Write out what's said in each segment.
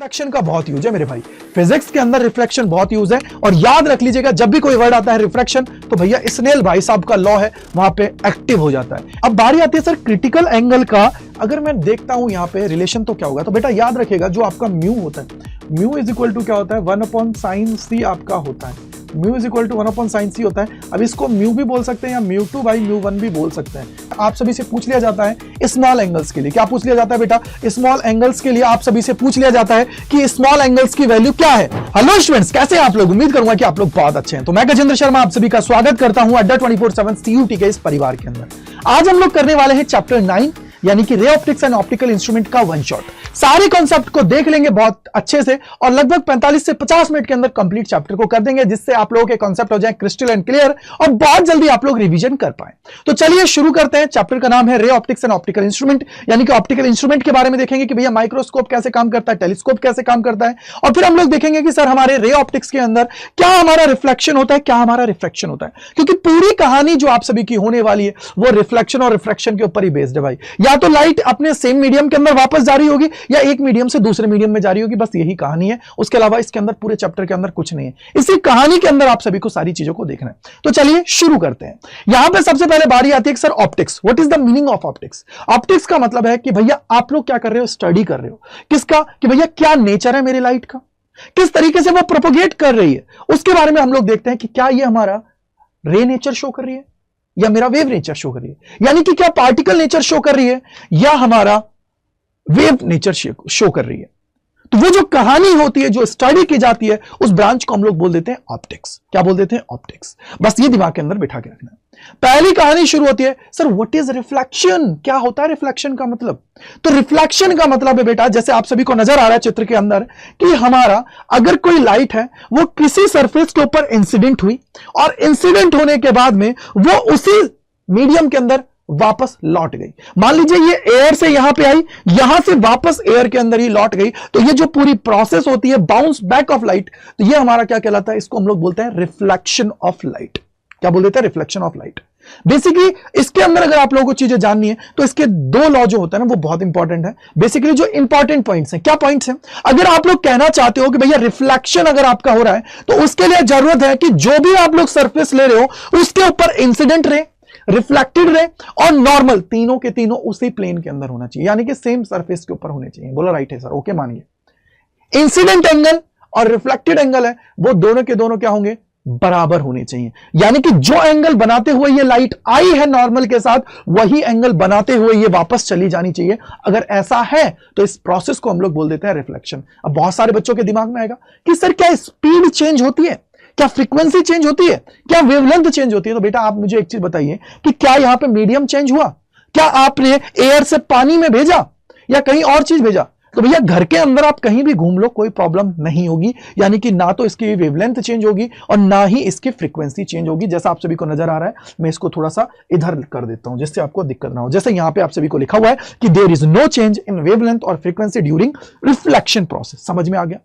Reflection का बहुत use है मेरे भाई। फिजिक्स के अंदर रिफ्लेक्शन बहुत यूज है और याद रख लीजिएगा जब भी कोई वर्ड आता है रिफ्लेक्शन तो भैया स्नेल भाई साहब का लॉ है वहां पे एक्टिव हो जाता है। अब बारी आती है सर क्रिटिकल एंगल का। अगर मैं देखता हूं यहां पे रिलेशन तो क्या होगा, तो बेटा याद रखिएगा जो आपका म्यू होता है, म्यू इज इक्वल टू क्या होता है 1/sin c आपका होता है। Mu is equal to 1/sin c होता है। अब इसको म्यू भी बोल सकते हैं या म्यू2 बाई म्यू1 भी बोल सकते हैं। आप सभी से पूछ लिया जाता है स्मॉल एंगल्स के लिए, क्या पूछ लिया जाता है बेटा? स्मॉल एंगल्स के लिए आप सभी से पूछ लिया जाता है कि स्मॉल एंगल्स की वैल्यू क्या है। हेलो स्टूडेंट्स, कैसे हैं आप लोग? उम्मीद करूंगा कि आप लोग बहुत अच्छे हैं। तो मैं गजेंद्र शर्मा आप सभी का स्वागत करता हूं अड्डा 24/7 CUT के इस परिवार के अंदर। आज हम लोग करने वाले हैं चैप्टर 9 यानी कि ray optics and optical instrument का वन शॉट। सारे कॉन्सेप्ट को देख लेंगे बहुत अच्छे से और लगभग 45 से 50 मिनट के अंदर कंप्लीट चैप्टर को कर देंगे, जिससे आप लोगों के कॉन्सेप्ट हो जाए क्रिस्टल एंड क्लियर और बहुत जल्दी आप लोग रिवीजन कर पाए। तो चलिए शुरू करते हैं। चैप्टर का नाम है ray optics and optical instrument, यानी कि ऑप्टिकल इंस्ट्रूमेंट के बारे में देखेंगे कि भैया माइक्रोस्कोप कैसे काम करता है, टेलीस्कोप कैसे काम करता है, और फिर हम लोग देखेंगे कि सर हमारे रे ऑप्टिक्स के अंदर क्या हमारा रिफ्लेक्शन होता है, क्या हमारा रिफ्रैक्शन होता है। क्योंकि पूरी कहानी जो आप सभी की होने वाली है वो रिफ्लेक्शन और रिफ्रैक्शन के ऊपर ही बेस्ड है भाई। या तो लाइट अपने सेम मीडियम के अंदर वापस जा रही होगी या एक मीडियम से दूसरे मीडियम में जा रही होगी, बस यही कहानी है। उसके अलावा इसके अंदर पूरे चैप्टर के अंदर कुछ नहीं है। इसी कहानी के अंदर आप सभी को सारी चीजों को देखना है। तो चलिए शुरू करते हैं। यहां पे सबसे पहले बारी आती है sir optics. What is the meaning of optics? Optics का मतलब है कि भैया आप लोग क्या कर रहे हो, स्टडी कर रहे हो किसका, कि भैया क्या नेचर है मेरी लाइट का, किस तरीके से वो प्रोपोगेट कर रही है, उसके बारे में हम लोग देखते हैं कि क्या ये हमारा रे नेचर शो कर रही है या मेरा वेव नेचर शो कर रही है, यानी कि क्या पार्टिकल नेचर शो कर रही है या हमारा वेव नेचर शो कर रही है। तो वो जो कहानी होती है, जो स्टडी की जाती है, उस ब्रांच को हम लोग बोल देते हैं ऑप्टिक्स। क्या बोल देते हैं? ऑप्टिक्स। बस ये दिमाग के अंदर बिठा के रखना। पहली कहानी शुरू होती है सर व्हाट इज रिफ्लेक्शन, क्या होता है रिफ्लेक्शन का मतलब? तो रिफ्लेक्शन का मतलब है बेटा, जैसे आप सभी को नजर आ रहा है चित्र के अंदर, कि हमारा अगर कोई लाइट है वो किसी सरफेस के ऊपर इंसिडेंट हुई और इंसिडेंट होने के बाद में वो उसी मीडियम के अंदर वापस लौट गई। मान लीजिए ये एयर से यहां पे आई, यहां से वापस एयर के अंदर ही लौट गई, तो ये जो पूरी प्रोसेस होती है बाउंस बैक ऑफ लाइट, तो ये हमारा क्या कहलाता है? इसको हम लोग बोलते हैं रिफ्लेक्शन ऑफ लाइट। क्या बोल देते हैं? Reflection of light. बेसिकली इसके अंदर अगर आप लोगों को चीजें जाननी है तो इसके दो लॉ जो होता है ना वो बहुत इंपॉर्टेंट है। बेसिकली जो इंपॉर्टेंट पॉइंट्स हैं, क्या पॉइंट्स हैं? अगर आप लोग कहना चाहते हो कि भैया रिफ्लेक्शन अगर आपका हो रहा है तो उसके लिए जरूरत है कि जो भी आप लोग सरफेस ले रहे हो उसके ऊपर इंसिडेंट रे, रिफ्लेक्टेड रे और नॉर्मल, तीनों के तीनों उसी प्लेन के अंदर होना चाहिए, यानी कि सेम सरफेस के ऊपर होने चाहिए। बोला राइट है सर, ओके मानिए। इंसिडेंट एंगल और रिफ्लेक्टेड एंगल है वो दोनों के दोनों क्या होंगे? बराबर होने चाहिए। यानी कि जो एंगल बनाते हुए ये लाइट आई है नॉर्मल के साथ, वही एंगल बनाते हुए ये वापस चली जानी चाहिए। अगर ऐसा है तो इस प्रोसेस को हम लोग बोल देते हैं रिफ्लेक्शन। अब बहुत सारे बच्चों के दिमाग में आएगा कि सर क्या स्पीड चेंज होती है, क्या फ्रीक्वेंसी चेंज होती है, क्या वेवलेंथ चेंज होती है? तो बेटा आप मुझे एक चीज बताइए कि क्या यहां पे मीडियम चेंज हुआ? क्या आपने एयर से पानी में भेजा या कहीं और चीज भेजा? तो भैया घर के अंदर आप कहीं भी घूम लो कोई प्रॉब्लम नहीं होगी, यानी कि ना तो इसकी वेवलेंथ चेंज होगी और ना ही इसकी फ्रीक्वेंसी चेंज होगी। जैसा आप सभी को नजर आ रहा है, मैं इसको थोड़ा सा इधर कर देता हूं जिससे आपको दिक्कत ना हो। जैसे यहां पे आप सभी को लिखा हुआ है कि there is no change in wavelength और फ्रीक्वेंसी ड्यूरिंग रिफ्लेक्शन प्रोसेस। समझ में आ गया?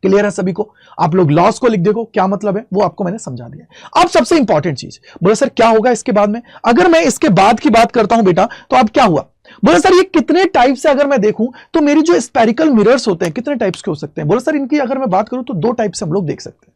क्लियर है सभी को? आप लोग लॉस को लिख देखो, क्या मतलब है वो आपको मैंने समझा दिया। अब सबसे इंपॉर्टेंट चीज, बोले सर क्या होगा इसके बाद में? अगर मैं इसके बाद की बात करता हूं बेटा, तो अब क्या हुआ? बोले सर ये कितने टाइप से अगर मैं देखूं तो मेरी जो स्पेरिकल मिरर्स होते हैं कितने टाइप्स के हो सकते हैं? बोले सर इनकी अगर मैं बात करूं तो दो टाइप से हम लोग देख सकते हैं।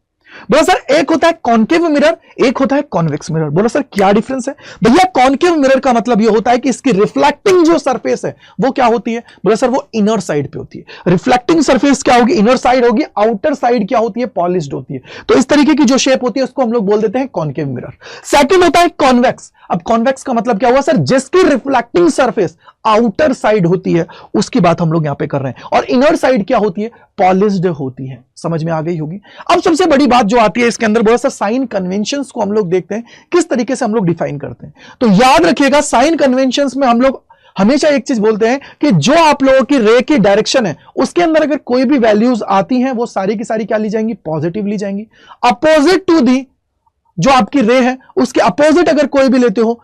बोला सर एक होता है कॉनकेव मिरर, एक होता है कॉन्वेक्स मिरर। बोला सर क्या डिफरेंस है? भैया कॉनकेव मिरर का मतलब यह होता है कि इसकी रिफ्लेक्टिंग जो सरफेस है वो क्या होती है? बोला सर वो इनर साइड पे होती है। रिफ्लेक्टिंग सरफेस क्या होगी? इनर साइड होगी। आउटर साइड क्या होती है? पॉलिश्ड होती है। तो इस तरीके की जो शेप होती है उसको हम लोग बोल देते हैं कॉनकेव मिरर। सेकंड होता है कॉन्वेक्स। अब कॉन्वेक्स का मतलब क्या हुआ सर? जिसकी रिफ्लेक्टिंग सरफेस आउटर साइड होती है उसकी बात हम लोग यहां पे कर रहे हैं, और इनर साइड क्या होती है? पॉलिश्ड होती है। समझ में आ गई होगी? अब सबसे बड़ी बात जो आती है इसके अंदर, बहुत सा साइन कन्वेंशंस को हम लोग देखते हैं किस तरीके से हम लोग डिफाइन करते हैं। तो याद रखिएगा साइन कन्वेंशंस में हम लोग हमेशा एक चीज बोलते हैं कि जो आप लोगों की रे की डायरेक्शन है उसके अंदर अगर कोई भी वैल्यूज आती हैं वो सारी की सारी क्या ली जाएंगी? पॉजिटिव ली जाएंगी। अपोजिट टू दी जो आपकी रे है उसके अपोजिट अगर कोई भी लेते हो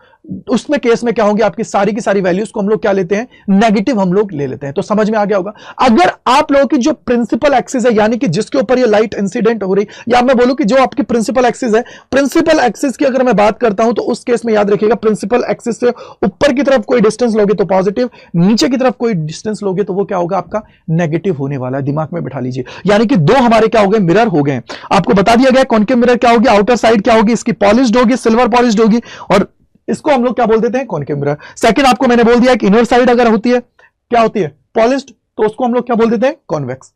उसमें केस में क्या होंगे, आपकी सारी की सारी वैल्यूज को हम लोग क्या लेते हैं, नेगेटिव हम लोग ले लेते हैं। तो समझ में आ गया होगा। अगर आप लोगों की जो प्रिंसिपल एक्सिस है, यानी कि जिसके ऊपर ये लाइट इंसिडेंट हो रही, या मैं बोलूं कि जो आपकी प्रिंसिपल एक्सिस है, प्रिंसिपल एक्सिस की अगर मैं बात करता हूं तो उस केस में याद रखिएगा, प्रिंसिपल एक्सिस से ऊपर की तरफ कोई डिस्टेंस लोगे तो पॉजिटिव, नीचे की तरफ कोई डिस्टेंस लोगे तो वो क्या होगा, आपका नेगेटिव होने वाला है। दिमाग में बैठा लीजिए। यानी कि दो हमारे क्या हो गए, मिरर हो गए। आपको बता दिया गया कॉनकेव मिरर क्या होगी, आउटर साइड क्या होगी, इसकी पॉलिश्ड होगी, सिल्वर पॉलिश्ड होगी, और इसको हम लोग क्या बोल देते हैं, कॉनकेव मिरर। सेकंड आपको मैंने बोल दिया कि इनर साइड अगर होती है, क्या होती है, पॉलिश्ड, तो उसको हम लोग क्या बोल देते हैं, कॉन्वेक्स।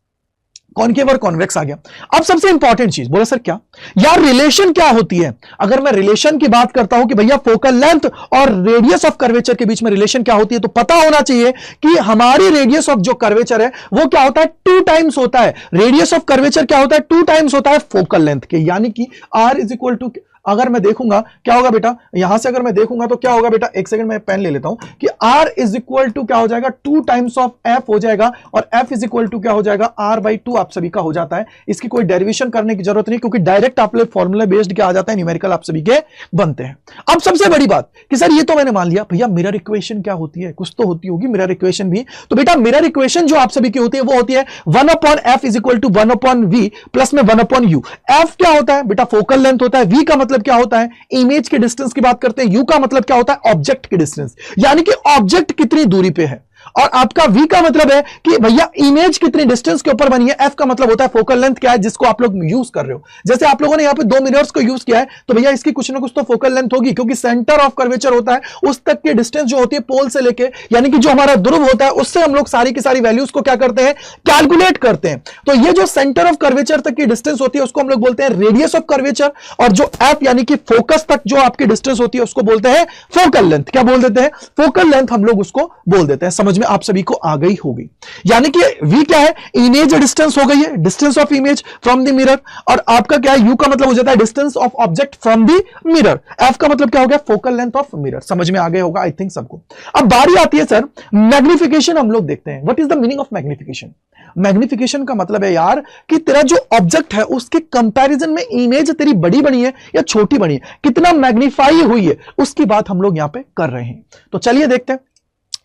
कॉनकेव और कॉन्वेक्स आ गया। अब सबसे इंपॉर्टेंट चीज, बोला सर क्या यार, रिलेशन क्या होती है। अगर मैं रिलेशन की बात करता हूं कि भैया फोकल लेंथ और रेडियस ऑफ कर्वेचर के बीच में रिलेशन क्या होती है, तो पता होना चाहिए कि हमारी रेडियस ऑफ जो कर्वेचर है वो क्या होता है, 2 टाइम्स होता है। रेडियस ऑफ कर्वेचर क्या होता है, 2 टाइम्स होता है फोकल लेंथ के। यानी कि R इज इक्वल टू, अगर मैं देखूंगा क्या होगा बेटा, यहां से अगर मैं देखूंगा तो क्या होगा बेटा, एक सेकंड में पेन ले लेता हूं, कि R इज इक्वल टू क्या हो जाएगा, 2 टाइम्स ऑफ F हो जाएगा, और F इज इक्वल टू क्या हो जाएगा, R/2 आप सभी का हो जाता है। इसकी कोई डेरिवेशन करने की जरूरत नहीं, क्योंकि डायरेक्ट आप लोग फॉर्मूला बेस्ड क्या आ जाता है, न्यूमेरिकल आप सभी के बनते हैं। अब सबसे बड़ी बात कि सर ये तो मैंने मान लिया, भैया मिरर इक्वेशन क्या होती है, कुछ तो होती होगी मिरर इक्वेशन भी। तो बेटा मिरर इक्वेशन जो आप सभी की होती है वो होती है 1/f is equal to 1/v plus में 1/u। F क्या होता है बेटा, फोकल लेंथ होता है। V का मतलब क्या होता है, इमेज के डिस्टेंस की बात करते हैं। यू का मतलब क्या होता है, ऑब्जेक्ट की डिस्टेंस, यानी कि ऑब्जेक्ट कितनी दूरी पे है। और आपका V का मतलब है कि भैया इमेज कितनी डिस्टेंस के ऊपर बनी है। F का मतलब होता है फोकल लेंथ क्या है जिसको आप लोग यूज कर रहे हो। जैसे आप लोगों ने यहाँ पे 2 मिरर्स को यूज किया है, तो भैया इसकी कुछ ना कुछ तो फोकल लेंथ होगी, क्योंकि सेंटर ऑफ कर्वेचर होता है उस तक की डिस्टेंस जो होती है पोल से लेके, यानी कि जो हमारा ध्रुव होता है उससे हम लोग सारी की सारी वैल्यूज को क्या करते हैं, कैलकुलेट करते हैं। तो ये जो सेंटर ऑफ कर्वेचर तक की डिस्टेंस होती है उसको हम लोग बोलते हैं रेडियस ऑफ कर्वेचर, और जो F यानी कि फोकस तक जो आपकी डिस्टेंस होती है उसको बोलते हैं फोकल लेंथ। क्या बोल देते हैं, फोकल लेंथ हम लोग उसको बोल देते हैं। समझ में आप सभी को आ गई होगी। यानी कि V क्या है, इमेज डिस्टेंस हो गई है, distance of image from the mirror, और आपका क्या है, U का मतलब हो जाता है distance of object from the mirror. F का मतलब क्या हो गया, फोकल लेंथ ऑफ मिरर। समझ में आ गया होगा आई थिंक सबको। अब बारी आती है सर मैग्निफिकेशन, हम लोग देखते हैं what is the meaning of magnification. Magnification का मतलब है यार कि तेरा जो ऑब्जेक्ट है उसके कंपैरिजन में इमेज तेरी बड़ी बनी है या छोटी बनी है, कितना मैग्नीफाई हुई है, उसकी बात हम लोग यहां पे कर रहे हैं। तो चलिए देखते हैं।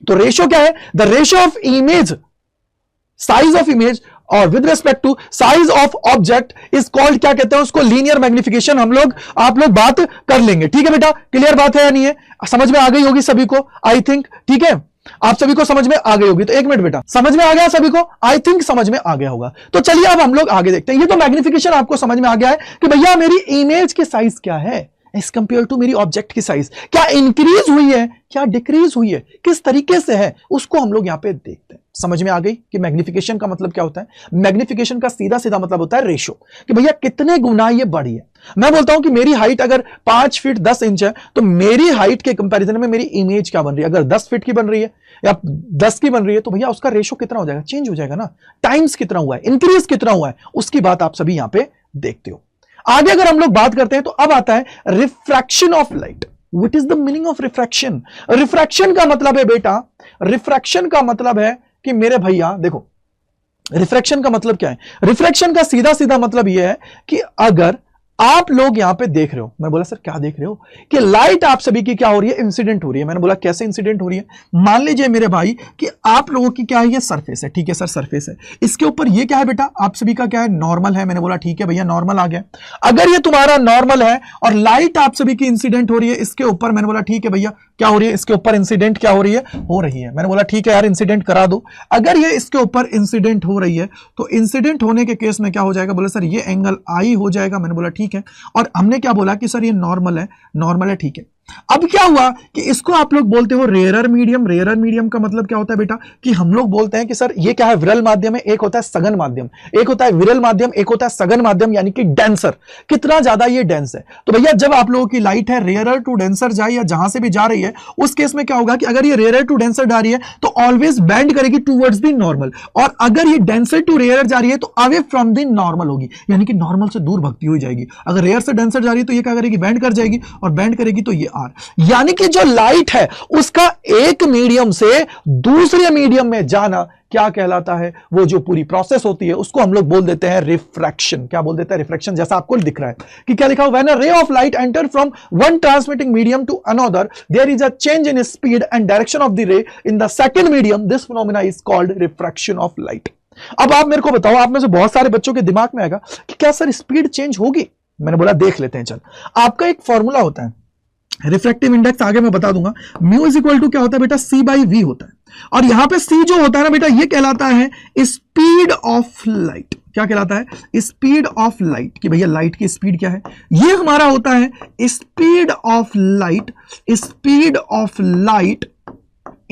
तो रेशियो क्या है, the ratio of image, size of image और with respect to size of object is called, क्या कहते हैं उसको, लीनियर मैग्निफिकेशन। हम लोग आप लोग बात कर लेंगे। ठीक है बेटा, क्लियर बात है या नहीं है, समझ में आ गई होगी सभी को आई थिंक। ठीक है, आप सभी को समझ में आ गई होगी। तो एक मिनट बेटा, समझ में आ गया सभी को, आई थिंक समझ में आ गया होगा। तो चलिए अब हम लोग आगे देखते हैं। ये तो मैग्निफिकेशन आपको समझ में आ गया है कि भैया मेरी इमेज की साइज क्या है एज कंपेयर टू मेरी ऑब्जेक्ट की साइज, क्या इंक्रीज हुई है, क्या डिक्रीज हुई है, किस तरीके से है, उसको हम लोग यहां पे देखते हैं। समझ में आ गई कि मैग्निफिकेशन का मतलब क्या होता है। मैग्निफिकेशन का सीधा सीधा मतलब होता है रेशो, कि भैया कितने गुना ये बढ़ी है। मैं बोलता हूं कि मेरी हाइट अगर 5 फीट 10 इंच है, तो मेरी हाइट के कंपैरिजन में मेरी इमेज क्या बन रही है, अगर 10 फीट की बन रही है या 10 की बन रही है, तो भैया उसका रेशो कितना हो जाएगा, चेंज हो जाएगा ना। टाइम्स कितना हुआ है, इंक्रीज कितना हुआ है, उसकी बात आप सभी यहां पे देखते हो। आगे अगर हम लोग बात करते हैं तो अब आता है refraction of light. What is the meaning of refraction. Refraction का मतलब है बेटा, रिफ्रैक्शन का मतलब है कि मेरे भैया देखो, रिफ्रैक्शन का मतलब क्या है, रिफ्रैक्शन का सीधा सीधा मतलब यह है कि अगर आप लोग यहां पे देख रहे हो, मैं बोला सर क्या देख रहे हो, कि लाइट आप सभी की क्या हो रही है, इंसिडेंट हो रही है। मैंने बोला कैसे इंसिडेंट हो रही है, मान लीजिए मेरे भाई कि आप लोगों की क्या है, ये सरफेस है। ठीक है सर, सरफेस है, इसके ऊपर ये क्या है बेटा, आप सभी का क्या है, नॉर्मल है। मैंने बोला ठीक है भैया, नॉर्मल आ गया। अगर ये तुम्हारा नॉर्मल है और लाइट आप सभी की इंसिडेंट हो रही है इसके ऊपर, मैंने बोला ठीक है भैया, क्या हो रही है, इसके ऊपर इंसिडेंट क्या हो रही है, हो रही है। मैंने बोला ठीक है यार, इंसिडेंट करा दो। अगर ये इसके ऊपर इंसिडेंट हो रही है तो इंसिडेंट होने के केस में क्या हो जाएगा, बोले सर ये एंगल आई हो जाएगा। मैंने बोला ठीक है, और हमने क्या बोला कि सर ये नॉर्मल है, नॉर्मल है, ठीक है। अब क्या हुआ कि इसको आप लोग बोलते हो रेयरर मीडियम। रेयरर मीडियम का मतलब क्या होता है बेटा, कि हम लोग बोलते हैं कि सर ये क्या है, विरल माध्यम है, एक होता है सघन माध्यम, एक होता है विरल माध्यम, एक होता है सघन माध्यम, यानी कि डेंसर, कितना ज्यादा ये डेंस है। तो भैया जब आप लोगों की लाइट है रेयरर टू डेंसर जाए या जहां से भी जा रही है, उस केस में क्या होगा कि अगर ये रेयरर टू डेंसर जा रही है तो ऑलवेज बेंड करेगी टूवर्ड्स द नॉर्मल, और अगर ये डेंसर टू रेयरर जा रही है तो अवे फ्रॉम द नॉर्मल होगी, यानी कि नॉर्मल से दूर भगती हुई जाएगी। अगर रेयर से डेंसर जा रही है तो ये क्या करेगी, बेंड कर जाएगी, और बेंड करेगी तो ये आर, यानी कि जो लाइट है उसका एक मीडियम से दूसरे मीडियम में जाना क्या कहलाता है? वो जो पूरी प्रोसेस होती है उसको हम लोग बोल देते हैं रिफ्रैक्शन। क्या बोल देते हैं? रिफ्रैक्शन। जैसा आपको दिख रहा है कि क्या लिखा हुआ, when a ray of light enter from one transmitting medium to another there is a change in speed and direction of the ray in the second medium, this phenomena is called refraction of light. अब आप मेरे को बताओ, आप में से बहुत सारे बच्चों के दिमाग में आएगा कि क्या सर स्पीड चेंज होगी? मैंने बोला देख लेते हैं। चल, आपका एक फॉर्मूला होता है रिफ्रैक्टिव इंडेक्स, आगे मैं बता दूंगा। म्यू इज इक्वल टू क्या होता है बेटा? सी बाई वी होता है। और यहां पे सी जो होता है ना बेटा, ये कहलाता है स्पीड ऑफ लाइट। क्या कहलाता है? Speed of light. कि भैया लाइट की स्पीड क्या है? ये हमारा होता है speed of light, speed of light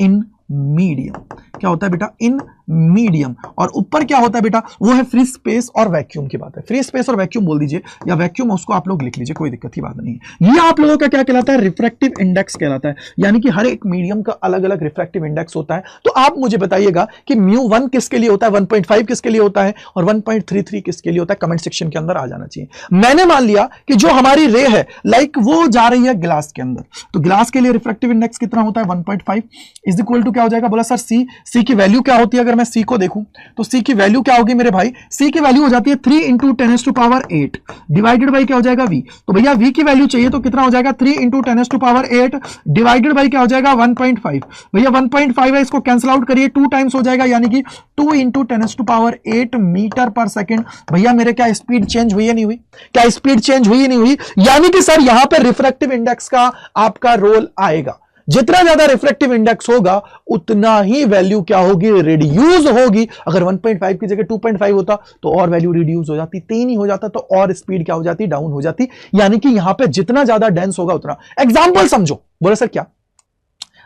in medium. क्या होता है बेटा? In medium. और ऊपर क्या होता है बेटा? वो है फ्री स्पेस और वैक्यूम की बात है। फ्री स्पेस और वैक्यूम बोल दीजिए, या वैक्यूम उसको आप लोग लिख लीजिए, कोई दिक्कत की बात नहीं है। ये आप लोगों का क्या कहलाता है? रिफ्रैक्टिव इंडेक्स कहलाता है। यानी कि हर एक मीडियम का अलग अलग रिफ्रैक्टिव इंडेक्स होता है। तो आप मुझे बताइएगा कि म्यू 1 किसके लिए होता है, 1.5 किसके लिए होता है और 1.33 किसके लिए होता है? कमेंट सेक्शन के अंदर आ जाना चाहिए। मैंने मान लिया कि जो हमारी रे है लाइक वो जा रही है ग्लास के अंदर, तो ग्लास के लिए रिफ्रैक्टिव इंडेक्स कितना होता है? 1.5 इज इक्वल टू क्या हो जाएगा? बोला सर सी की वैल्यू क्या होती है? अगर मैं सी को देखूं तो सी की वैल्यू क्या होगी मेरे भाई? सी की वैल्यू हो जाती है 3 इंटू 10⁸ डिवाइडेड बाई क्या हो जाएगा? वी। तो भैया वी की वैल्यू चाहिए तो कितना हो जाएगा? 3 इंटू 10⁸ डिवाइडेड बाई क्या हो जाएगा? 1.5। भैया 1.5 है, इसको कैंसिल आउट करिए, 2 टाइम्स हो जाएगा, यानी कि 2 इंटू 10⁸ मीटर पर सेकेंड। भैया मेरे क्या स्पीड चेंज हुई है नहीं हुई? क्या स्पीड चेंज हुई नहीं हुई? यानी कि सर यहां पर रिफ्रैक्टिव इंडेक्स का आपका रोल आएगा। जितना ज्यादा रिफ्रैक्टिव इंडेक्स होगा उतना ही वैल्यू क्या होगी? रिड्यूस होगी। अगर 1.5 की जगह 2.5 होता तो और वैल्यू रिड्यूस हो जाती, 3 ही हो जाता तो और स्पीड क्या हो जाती? डाउन हो जाती। यानी कि यहां पे जितना ज्यादा डेंस होगा उतना। एग्जांपल समझो। बोला सर क्या?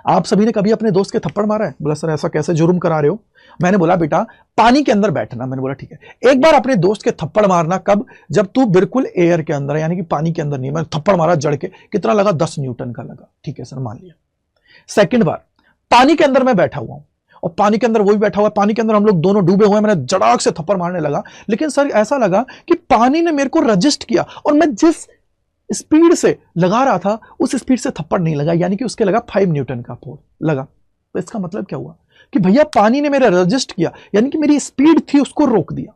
आप सभी ने कभी अपने दोस्त के थप्पड़ मारा है? बोला सर ऐसा कैसे जुर्म करा रहे हो? मैंने बोला बेटा पानी के अंदर बैठना। मैंने बोला ठीक है। एक बार अपने दोस्त के थप्पड़ मारना कब? जब तू बिल्कुल एयर के अंदर, यानी कि पानी के अंदर नहीं। मैंने थप्पड़ मारा जड़ के, कितना लगा? 10 न्यूटन का लगा। ठीक है सर, मान लिया। सेकंड बार पानी के अंदर मैं बैठा हुआ हूं और पानी के अंदर वो भी बैठा हुआ है, पानी के अंदर हम लोग दोनों डूबे हुए हैं। मैंने जड़ाक से थप्पड़ मारने लगा, लेकिन सर ऐसा लगा कि पानी ने मेरे को रजिस्ट किया और मैं जिस स्पीड से लगा रहा था उस स्पीड से थप्पड़ नहीं लगा, यानी कि उसके लगा 5 न्यूटन का फोर्स लगा। तो इसका मतलब क्या हुआ कि भैया पानी ने मेरा रजिस्ट किया, यानी कि मेरी स्पीड थी उसको रोक दिया,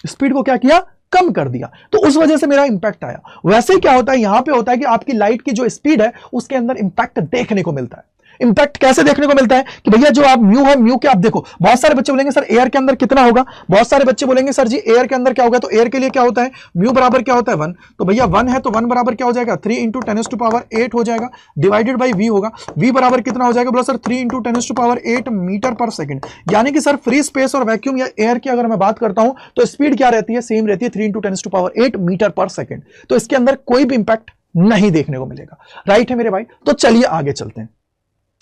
स्पीड को क्या किया? कम कर दिया। तो उस वजह से मेरा इंपैक्ट आया। वैसे क्या होता है यहां पे होता है कि आपकी लाइट की जो स्पीड है उसके अंदर इंपैक्ट देखने को मिलता है। इंपैक्ट कैसे देखने को मिलता है कि भैया जो आप म्यू है, म्यू के आप देखो, बहुत सारे बच्चे बोलेंगे सर एयर के अंदर कितना होगा? बहुत सारे बच्चे बोलेंगे सर जी एयर के अंदर क्या होगा? तो एयर के लिए क्या होता है? म्यू बराबर क्या होता है? 1। तो भैया 1 है तो 1 बराबर क्या हो जाएगा? 3 इंटू 10⁸ हो जाएगा, डिवाइडेड बाई वी होगा। वी बराबर कितना हो जाएगा? बोला सर 3 इंटू 10⁸ मीटर पर सेकंड। यानी कि सर फ्री स्पेस और वैक्यूम या एयर की अगर मैं बात करता हूं तो स्पीड क्या रहती है? सेम रहती है, 3 इंटू 10⁸ मीटर पर सेकंड। तो इसके अंदर कोई भी इंपैक्ट नहीं देखने को मिलेगा। राइट है मेरे भाई? तो चलिए आगे चलते हैं।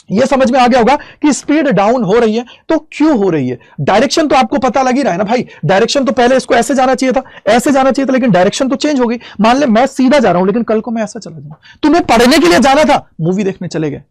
यह समझ में आ गया होगा कि स्पीड डाउन हो रही है तो क्यों हो रही है। डायरेक्शन तो आपको पता लग ही रहा है ना भाई। डायरेक्शन तो पहले इसको ऐसे जाना चाहिए था, ऐसे जाना चाहिए था, लेकिन डायरेक्शन तो चेंज हो गई। मान ले मैं सीधा जा रहा हूं लेकिन कल को मैं ऐसा चला जाऊं। तुम्हें पढ़ने के लिए जाना था, मूवी देखने चले गए।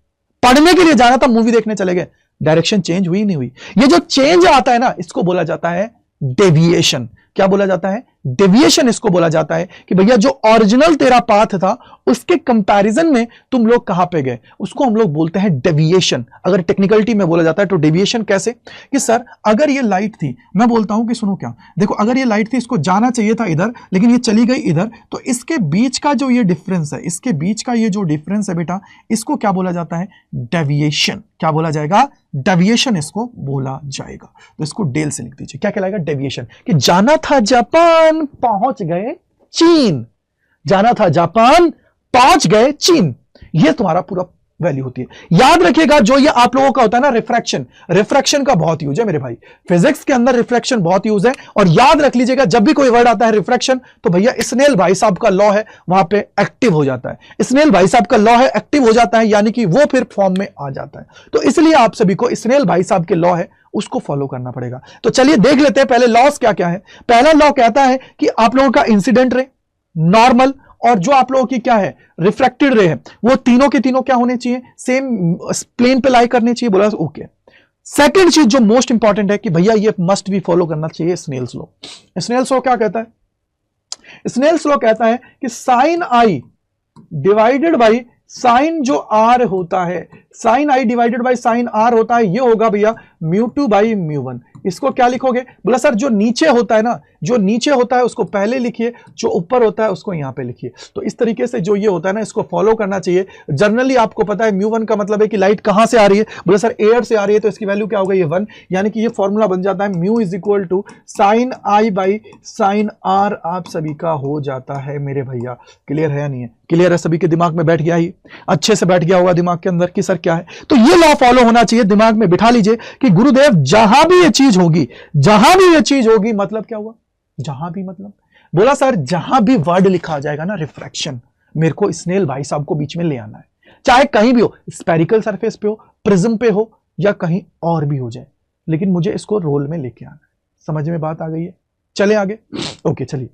पढ़ने के लिए जाना था, मूवी देखने चले गए। डायरेक्शन चेंज हुई नहीं हुई। ये जो चेंज आता है ना, इसको बोला जाता है डेविएशन। क्या बोला जाता है? डेविएशन इसको बोला जाता है कि भैया जो ओरिजिनल तेरा पाथ था उसके कंपैरिजन में तुम लोग कहां पे गए, उसको हम लोग बोलते हैं डेविएशन। अगर टेक्निकलिटी में बोला जाता है तो डेविएशन कैसे कि सर अगर ये लाइट थी, मैं बोलता हूं कि सुनो क्या, देखो अगर ये लाइट थी इसको जाना चाहिए था इधर लेकिन ये चली गई इधर, तो इसके बीच का जो ये डिफरेंस है, इसके बीच का ये जो डिफरेंस है बेटा, इसको क्या बोला जाता है? डेविएशन। क्या बोला जाएगा? डेविएशन इसको बोला जाएगा। तो इसको डेल से लिख दीजिए। क्या कहलाएगा? डेविएशन। कि जाना था जापान पहुंच गए चीन, जाना था जापान पहुंच गए चीन, ये तुम्हारा पूरा वैल्यू होती है। याद रखिएगा जो ये आप लोगों का होता है ना रिफ्रैक्शन, रिफ्रैक्शन का बहुत यूज है मेरे भाई। फिजिक्स के अंदर रिफ्रैक्शन बहुत यूज है। और याद रख लीजिएगा जब भी कोई वर्ड आता है रिफ्रैक्शन तो भैया स्नेल भाई साहब का लॉ है वहां पे एक्टिव हो जाता है। स्नेल भाई साहब का लॉ है, एक्टिव हो जाता है, यानी कि वो फिर फॉर्म में आ जाता है। तो इसलिए आप सभी को स्नेल भाई साहब के लॉ है उसको फॉलो करना पड़ेगा। तो चलिए देख लेते हैं पहले लॉस क्या क्या है। पहला लॉ कहता है कि आप लोगों का इंसिडेंट रे, नॉर्मल और जो आप लोगों की क्या है रिफ्लेक्टेड रे है, वो तीनों के तीनों क्या होने चाहिए? सेम प्लेन पे लाई करने चाहिए। बोला ओके। सेकंड चीज जो मोस्ट इंपॉर्टेंट है कि भैया ये मस्ट भी फॉलो करना चाहिए स्नेल्स लॉ। स्नेल्स लॉ क्या कहता है? स्नेल्स लॉ कहता है कि sine I divided by sine जो आर होता है, sine I divided by sine r होता है, ये होगा भैया μ2 बाई μ1। इसको क्या लिखोगे? बोला सर जो नीचे होता है ना, जो नीचे होता है उसको पहले लिखिए, जो ऊपर होता है उसको यहां पे लिखिए। तो इस तरीके से जो ये होता है ना, इसको फॉलो करना चाहिए। जनरली आपको पता है μ1 का मतलब है कि लाइट कहां से आ रही है? बोला सर एयर से आ रही है, तो इसकी वैल्यू क्या होगा? ये 1, यानी कि ये फॉर्मूला बन जाता है μ is equal to sine i by sine r. आप सभी का हो जाता है मेरे भैया। क्लियर है या नहीं है? क्लियर है? सभी के दिमाग में बैठ गया, ही अच्छे से बैठ गया होगा दिमाग के अंदर कि सर क्या है। तो ये लॉ फॉलो होना चाहिए, दिमाग में बिठा लीजिए कि गुरुदेव जहां भी ये चीज होगी, जहां भी ये चीज होगी, मतलब क्या हुआ? जहां भी मतलब बोला सर जहां भी वर्ड लिखा जाएगा ना रिफ्रैक्शन, मेरे को स्नेल भाई साहब को बीच में ले आना है, चाहे कहीं भी हो, स्पेरिकल सरफेस पे हो, प्रिज्म पे हो, या कहीं और भी हो जाए, लेकिन मुझे इसको रोल में लेके आना है। समझ में बात आ गई है? चले आगे। ओके चलिए,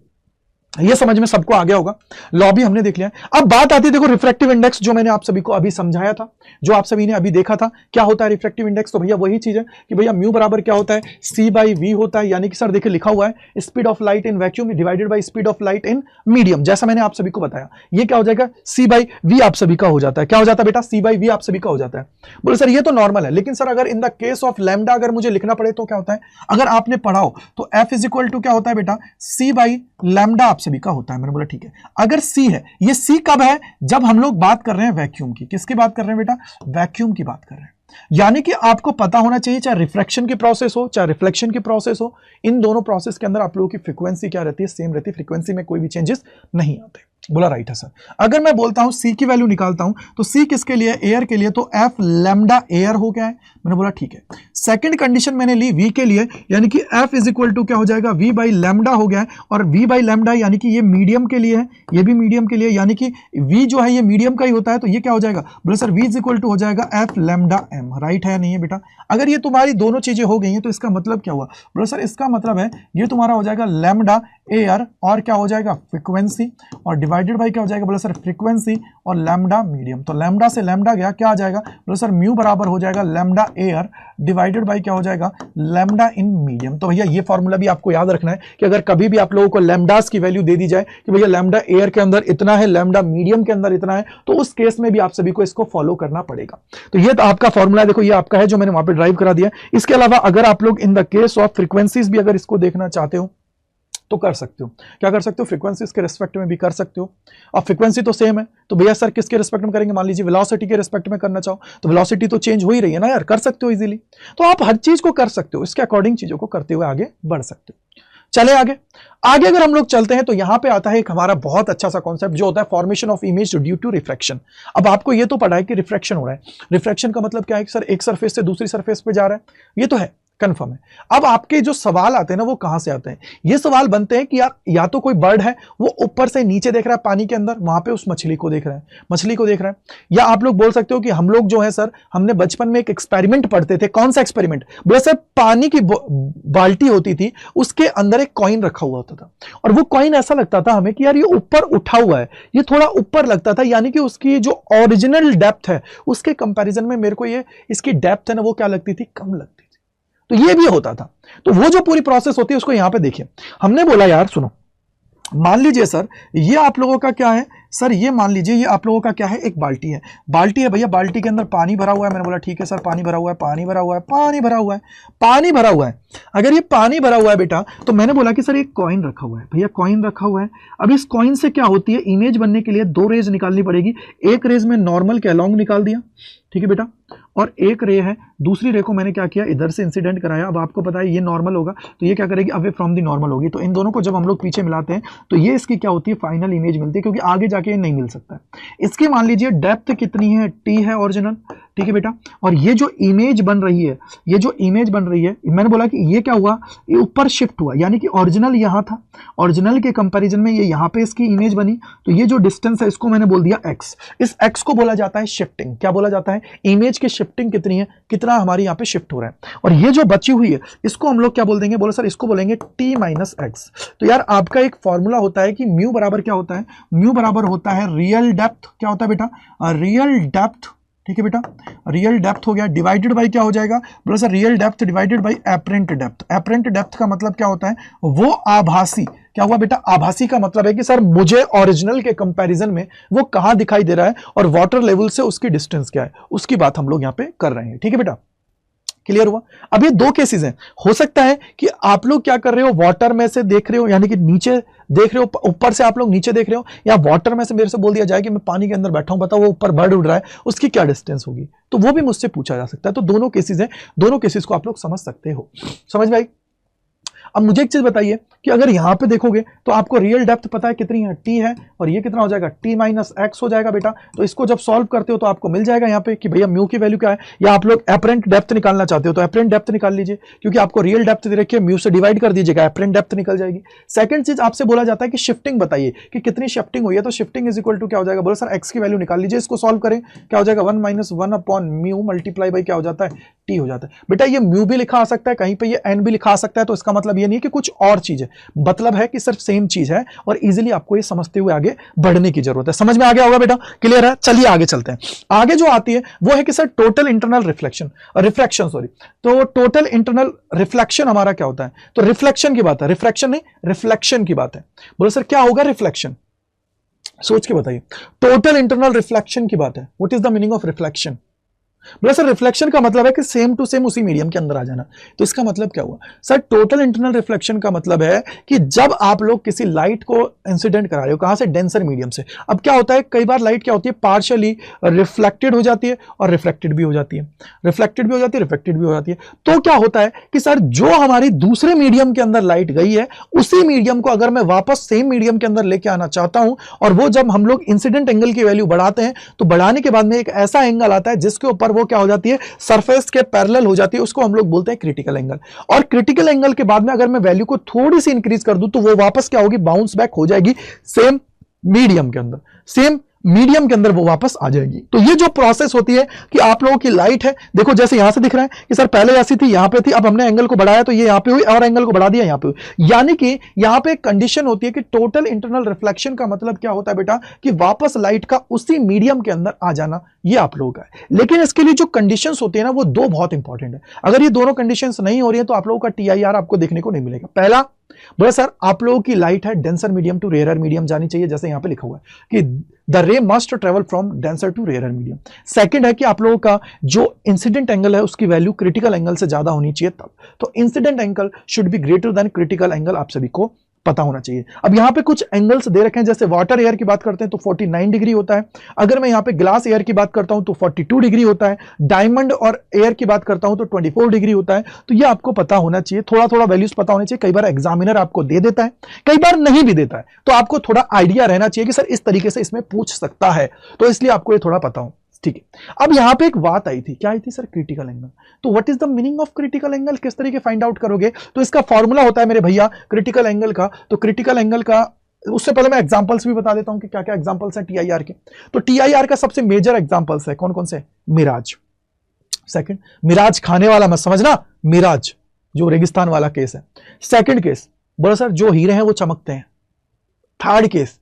ये समझ में सबको आ गया होगा, लॉ भी हमने देख लिया है। अब बात आती है देखो रिफ्रैक्टिव इंडेक्स, जो मैंने आप सभी को अभी समझाया था, जो आप सभी ने अभी देखा था, क्या होता है रिफ्रैक्टिव इंडेक्स? तो भैया वही चीज है कि भैया म्यू बराबर क्या होता है? c बाई वी होता है, यानी कि सर देखिए लिखा हुआ है speed of light in vacuum divided by speed of light in medium, जैसा मैंने आप सभी को बताया। ये क्या हो जाएगा? c बाई वी आप सभी का हो जाता है। क्या हो जाता है बेटा? c बाई वी आप सभी का हो जाता है। बोले सर ये तो नॉर्मल है, लेकिन सर अगर in the case of lambda अगर मुझे लिखना पड़े तो क्या होता है? अगर आपने पढ़ा हो तो f इज इक्वल टू क्या होता है बेटा? c बाई लैम्डा आप सभी का होता है। मैंने बोला ठीक है। अगर C है, ये C कब है? जब हम लोग बात कर रहे हैं वैक्यूम की। किसकी बात कर रहे हैं बेटा? वैक्यूम की बात कर रहे हैं। यानी कि आपको पता होना चाहिए, चाहे रिफ्रैक्शन की प्रोसेस हो, चाहे रिफ्लेक्शन की प्रोसेस हो, इन दोनों प्रोसेस के अंदर आप लोगों की फ्रीक्वेंसी क्या रहती है? सेम रहती है। फ्रीक्वेंसी में कोई भी चेंजेस नहीं आते। बोला राइट है सर। अगर मैं बोलता हूं C की वैल्यू निकालता हूं, तो C किसके लिए? एयर के लिए, तो F लैम्डा एयर हो गया है। मैंने बोला ठीक है। सेकंड कंडीशन मैंने ली V के लिए, यानी कि F इज इक्वल टू क्या हो जाएगा? V बाई लैम्डा हो गया है, और V बाई लैम्डा यानी कि ये मीडियम के लिए है, ये भी मीडियम के लिए, यानी कि V जो है ये मीडियम का ही होता है, तो ये क्या हो जाएगा? बोले sir V is equal to हो जाएगा F लैम्डा M। राइट है नहीं है बेटा? अगर ये तुम्हारी दोनों चीजें हो गई हैं तो इसका मतलब क्या हुआ? बोले सर इसका मतलब है ये तुम्हारा हो जाएगा लैम्डा एयर, और क्या हो जाएगा? फ्रीक्वेंसी, और डिवाइडेड बाई क्या हो जाएगा? बोले सर फ्रीक्वेंसी और लैम्डा मीडियम। तो लैम्डा से लैम्डा गया, क्या आ जाएगा? बोले सर म्यू बराबर हो जाएगा लैम्डा एयर डिवाइडेड बाई क्या हो जाएगा? Lambda in medium. तो भैया ये फॉर्मूला भी आपको याद रखना है कि अगर कभी भी आप लोगों को लैम्डास की वैल्यू दे दी जाए कि भैया लैम्डा एयर के अंदर इतना है, लैम्डा मीडियम के अंदर इतना है, तो उस केस में भी आप सभी को इसको फॉलो करना पड़ेगा। तो ये तो आपका फॉर्मूला देखो, ये आपका है जो मैंने वहां पे ड्राइव करा दिया। इसके अलावा अगर आप लोग in the case of frequencies भी अगर इसको देखना चाहते हो तो कर सकते हो। क्या कर सकते हो? फ्रीक्वेंसीज के रिस्पेक्ट में भी कर सकते हो। अब फ्रीक्वेंसी तो सेम है, तो भैया सर किसके रिस्पेक्ट में करेंगे? मान लीजिए वेलोसिटी के रिस्पेक्ट में करना चाहो तो वेलोसिटी तो चेंज हो ही रही है ना यार, कर सकते हो इजीली। तो आप हर चीज को कर सकते हो, इसके अकॉर्डिंग चीजों को करते हुए आगे बढ़ सकते हो। चले आगे। आगे अगर हम लोग चलते हैं तो यहां पे आता है एक हमारा बहुत अच्छा सा कॉन्सेप्ट जो होता है formation of image due to refraction. अब आपको ये तो पता है कि रिफ्रैक्शन हो रहा है। रिफ्रैक्शन का मतलब क्या है कि सर एक सरफेस से दूसरी सरफेस पे जा रहा है, ये तो है, कंफर्म है। अब आपके जो सवाल आते हैं ना वो कहां से आते हैं? ये सवाल बनते हैं कि यार या तो कोई बर्ड है वो ऊपर से नीचे देख रहा है पानी के अंदर, वहां पे उस मछली को देख रहा है, मछली को देख रहा है, या आप लोग बोल सकते हो कि हम लोग जो है सर हमने बचपन में एक एक्सपेरिमेंट पढ़ते थे। कौन सा एक्सपेरिमेंट? बोले सर पानी की बाल्टी होती थी, उसके अंदर एक कॉइन रखा हुआ होता था, और वो कॉइन ऐसा लगता था हमें कि यार ये ऊपर उठा हुआ है, ये थोड़ा ऊपर लगता था, यानी कि उसकी जो ओरिजिनल डेप्थ है उसके कंपैरिजन में मेरे को ये इसकी डेप्थ है ना वो क्या लगती थी? कम लगती थी। तो ये भी होता था। तो वो जो पूरी प्रोसेस होती है उसको यहां पे देखिए। हमने बोला यार सुनो, मान लीजिए सर ये आप लोगों का क्या है? सर ये मान लीजिए ये आप लोगों का क्या है? एक बाल्टी है। बाल्टी है भैया, बाल्टी के अंदर पानी भरा हुआ है। मैंने बोला ठीक है सर, पानी भरा हुआ है, पानी भरा हुआ है, पानी भरा हुआ है, पानी भरा हुआ है। अगर ये पानी भरा हुआ है बेटा, तो मैंने बोला कि सर एक कॉइन रखा हुआ है। भैया कॉइन रखा हुआ है। अब इस कॉइन से क्या होती है? इमेज बनने के लिए दो रेज निकालनी पड़ेगी। एक रेज में नॉर्मल के अलोंग निकाल दिया, ठीक है बेटा, और एक रे है, दूसरी रे को मैंने क्या किया? इधर से इंसिडेंट कराया। अब आपको पता है ये नॉर्मल होगा तो ये क्या करेगी? अवे फ्रॉम दी नॉर्मल होगी। तो इन दोनों को जब हम लोग पीछे मिलाते हैं तो ये इसकी क्या होती है? फाइनल इमेज मिलती है, क्योंकि आगे जाके ये नहीं मिल सकता है। इसकी मान लीजिए डेप्थ कितनी है? टी है ओरिजिनल, ठीक है बेटा, और ये जो इमेज बन रही है, ये जो इमेज बन रही है, मैंने बोला कि ये क्या हुआ? ये ऊपर शिफ्ट हुआ, यानी कि ओरिजिनल यहां था, ओरिजिनल के कंपैरिजन में ये यहां पे इसकी इमेज बनी। तो ये जो डिस्टेंस है इसको मैंने बोल दिया x। इस x को बोला जाता है शिफ्टिंग। क्या बोला जाता है? इमेज की शिफ्टिंग कितनी है, कितना हमारी यहाँ पे शिफ्ट हो रहा है। और ये जो बची हुई है इसको हम लोग क्या बोल देंगे? बोले सर इसको बोलेंगे t माइनस एक्स। तो यार आपका एक फॉर्मूला होता है कि म्यू बराबर क्या होता है? म्यू बराबर होता है रियल डेप्थ। क्या होता है बेटा? रियल डेप्थ ठीक है बेटा, रियल डेप्थ हो गया डिवाइडेड बाई क्या हो जाएगा बोलो sir, real depth divided by apparent depth. Apparent depth का मतलब क्या होता है, वो आभासी, क्या हुआ बेटा, आभासी का मतलब है कि सर मुझे ओरिजिनल के कंपैरिजन में वो कहां दिखाई दे रहा है और वाटर लेवल से उसकी डिस्टेंस क्या है, उसकी बात हम लोग यहां पे कर रहे हैं। ठीक है बेटा, क्लियर हुआ। अब ये दो केसेस हैं, हो सकता है कि आप लोग क्या कर रहे हो, वाटर में से देख रहे हो, यानी कि नीचे देख रहे हो, ऊपर से आप लोग नीचे देख रहे हो, या वाटर में से मेरे से बोल दिया जाए कि मैं पानी के अंदर बैठा हूं, बताओ वो ऊपर बर्ड उड़ रहा है, उसकी क्या डिस्टेंस होगी, तो वो भी मुझसे पूछा जा सकता है। तो दोनों केसेस हैं, दोनों केसेस को आप लोग समझ सकते हो। समझ में आई। अब मुझे एक चीज बताइए कि अगर यहां पे देखोगे तो आपको रियल डेप्थ पता है कितनी है, टी है, और ये कितना हो जाएगा, टी माइनस एक्स हो जाएगा बेटा। तो इसको जब सॉल्व करते हो तो आपको मिल जाएगा यहाँ पे कि भैया म्यू की वैल्यू क्या है, या आप लोग एपरेंट डेप्थ निकालना चाहते हो तो एपरेंट डेप्थ निकाल लीजिए, क्योंकि आपको रियल डेप्थ दे रखी है, म्यू से डिवाइड कर दीजिएगा, एपरेंट डेप्थ निकल जाएगी। सेकंड चीज आपसे बोला जाता है कि शिफ्टिंग बताइए कि कितनी शिफ्टिंग हुई है, तो शिफ्टिंग इज इक्वल टू क्या हो जाएगा, बोलो सर एक्स की वैल्यू निकाल लीजिए, इसको सॉल्व करें, क्या हो जाएगा 1 minus 1 upon mu multiply by क्या हो जाता है, टी हो जाता है। बेटा ये म्यू भी लिखा आ सकता है, कहीं पे ये एन भी लिखा आ सकता है, तो इसका मतलब ये नहीं है कि कुछ और चीज है, मतलब है कि सिर्फ सेम चीज है, और इजीली आपको ये समझते हुए आगे बढ़ने की जरूरत है। समझ में आ गया होगा बेटा, क्लियर है। चलिए आगे चलते हैं। आगे जो आती है वो है कि sir total internal reflection sorry, तो टोटल इंटरनल रिफ्लेक्शन हमारा क्या होता है, तो रिफ्लेक्शन की बात है, रिफ्लेक्शन नहीं रिफ्लेक्शन की बात है। बोलो सर क्या होगा रिफ्लेक्शन, सोच के बताइए। टोटल इंटरनल रिफ्लेक्शन की बात है, what is the meaning of reflection. बोला सर रिफ्लेक्शन का मतलब है कि सेम टू सेम उसी मीडियम के अंदर आ जाना, तो इसका मतलब क्या हुआ सर, टोटल इंटरनल रिफ्लेक्शन का मतलब है कि जब आप लोग किसी लाइट को इंसिडेंट करा रहे हो, कहां से, डेंसर मीडियम से। अब क्या होता है, कई बार लाइट क्या होती है, पार्शियली रिफ्लेक्टेड हो जाती है और रिफ्लेक्टेड भी हो जाती है, रिफ्लेक्टेड भी हो जाती है, रिफ्लेक्टेड भी हो जाती है। तो क्या होता है कि सर जो हमारी दूसरे मीडियम के अंदर लाइट गई है, उसी मीडियम को अगर मैं वापस सेम मीडियम के अंदर लेके आना चाहता हूं, और वो जब हम लोग इंसिडेंट एंगल की वैल्यू बढ़ाते हैं, तो बढ़ाने के बाद में एक ऐसा एंगल आता है जिसके ऊपर वो क्या हो जाती है, सरफेस के पैरेलल हो जाती है, उसको हम लोग बोलते हैं क्रिटिकल एंगल। और क्रिटिकल एंगल के बाद में अगर मैं वैल्यू को थोड़ी सी इंक्रीज कर दूं, तो वो वापस क्या होगी, बाउंस बैक हो जाएगी सेम मीडियम के अंदर, सेम मीडियम के अंदर वो वापस आ जाएगी। तो ये जो प्रोसेस होती है कि आप लोगों की लाइट है, देखो जैसे यहां से दिख रहा है कि सर पहले ऐसी थी, यहां पे थी, अब हमने एंगल को बढ़ाया तो ये यहां पे हुई, और एंगल को बढ़ा दिया यहां पे हुई। यानी कि यहां पे एक कंडीशन होती है कि टोटल इंटरनल रिफ्लेक्शन का मतलब क्या होता है बेटा, कि वापस लाइट का उसी मीडियम के अंदर आ जाना, ये आप लोगों का है। लेकिन इसके लिए जो कंडीशंस होती है ना, वो दो बहुत इंपॉर्टेंट है। अगर ये दोनों कंडीशंस नहीं हो रही है तो आप लोगों का TIR आपको देखने को नहीं मिलेगा। पहला बोला सर आप लोगों की लाइट है denser medium to rare medium जानी चाहिए, जैसे यहां पे लिखा हुआ है कि the ray must travel from denser to rare medium. Second है कि आप लोगों का जो इंसिडेंट एंगल है उसकी वैल्यू क्रिटिकल एंगल से ज्यादा होनी चाहिए तब। तो incident angle should be greater than critical angle, आप सभी को पता होना चाहिए। अब यहां पे कुछ एंगल्स दे रखे हैं, जैसे वाटर एयर की बात करते हैं तो 49 डिग्री होता है, अगर मैं यहां पे ग्लास एयर की बात करता हूं तो 42 डिग्री होता है, डायमंड और एयर की बात करता हूं तो 24 डिग्री होता है। तो ये आपको पता होना चाहिए, थोड़ा थोड़ा वैल्यूज पता होने चाहिए। कई बार एग्जामिनर आपको दे देता है, कई बार नहीं भी देता है, तो आपको थोड़ा आइडिया रहना चाहिए कि सर इस तरीके से इसमें पूछ सकता है, तो इसलिए आपको ये थोड़ा पता हो। ठीक है, अब यहां पे एक बात आई थी, क्या आई थी सर, क्रिटिकल एंगल। तो what is the meaning of critical angle, किस तरीके फाइंड आउट करोगे, तो इसका फॉर्मूला होता है मेरे भैया क्रिटिकल एंगल का। तो क्रिटिकल एंगल का, उससे पहले मैं एग्जांपल्स भी बता देता हूं कि क्या क्या एग्जांपल्स हैं TIR के। तो TIR का सबसे मेजर एग्जांपल्स है कौन कौन से, मिराज। सेकंड, मिराज खाने वाला मत समझना, मिराज जो रेगिस्तान वाला केस है। सेकंड केस, बोलो सर जो हीरे हैं वो चमकते हैं। Third case,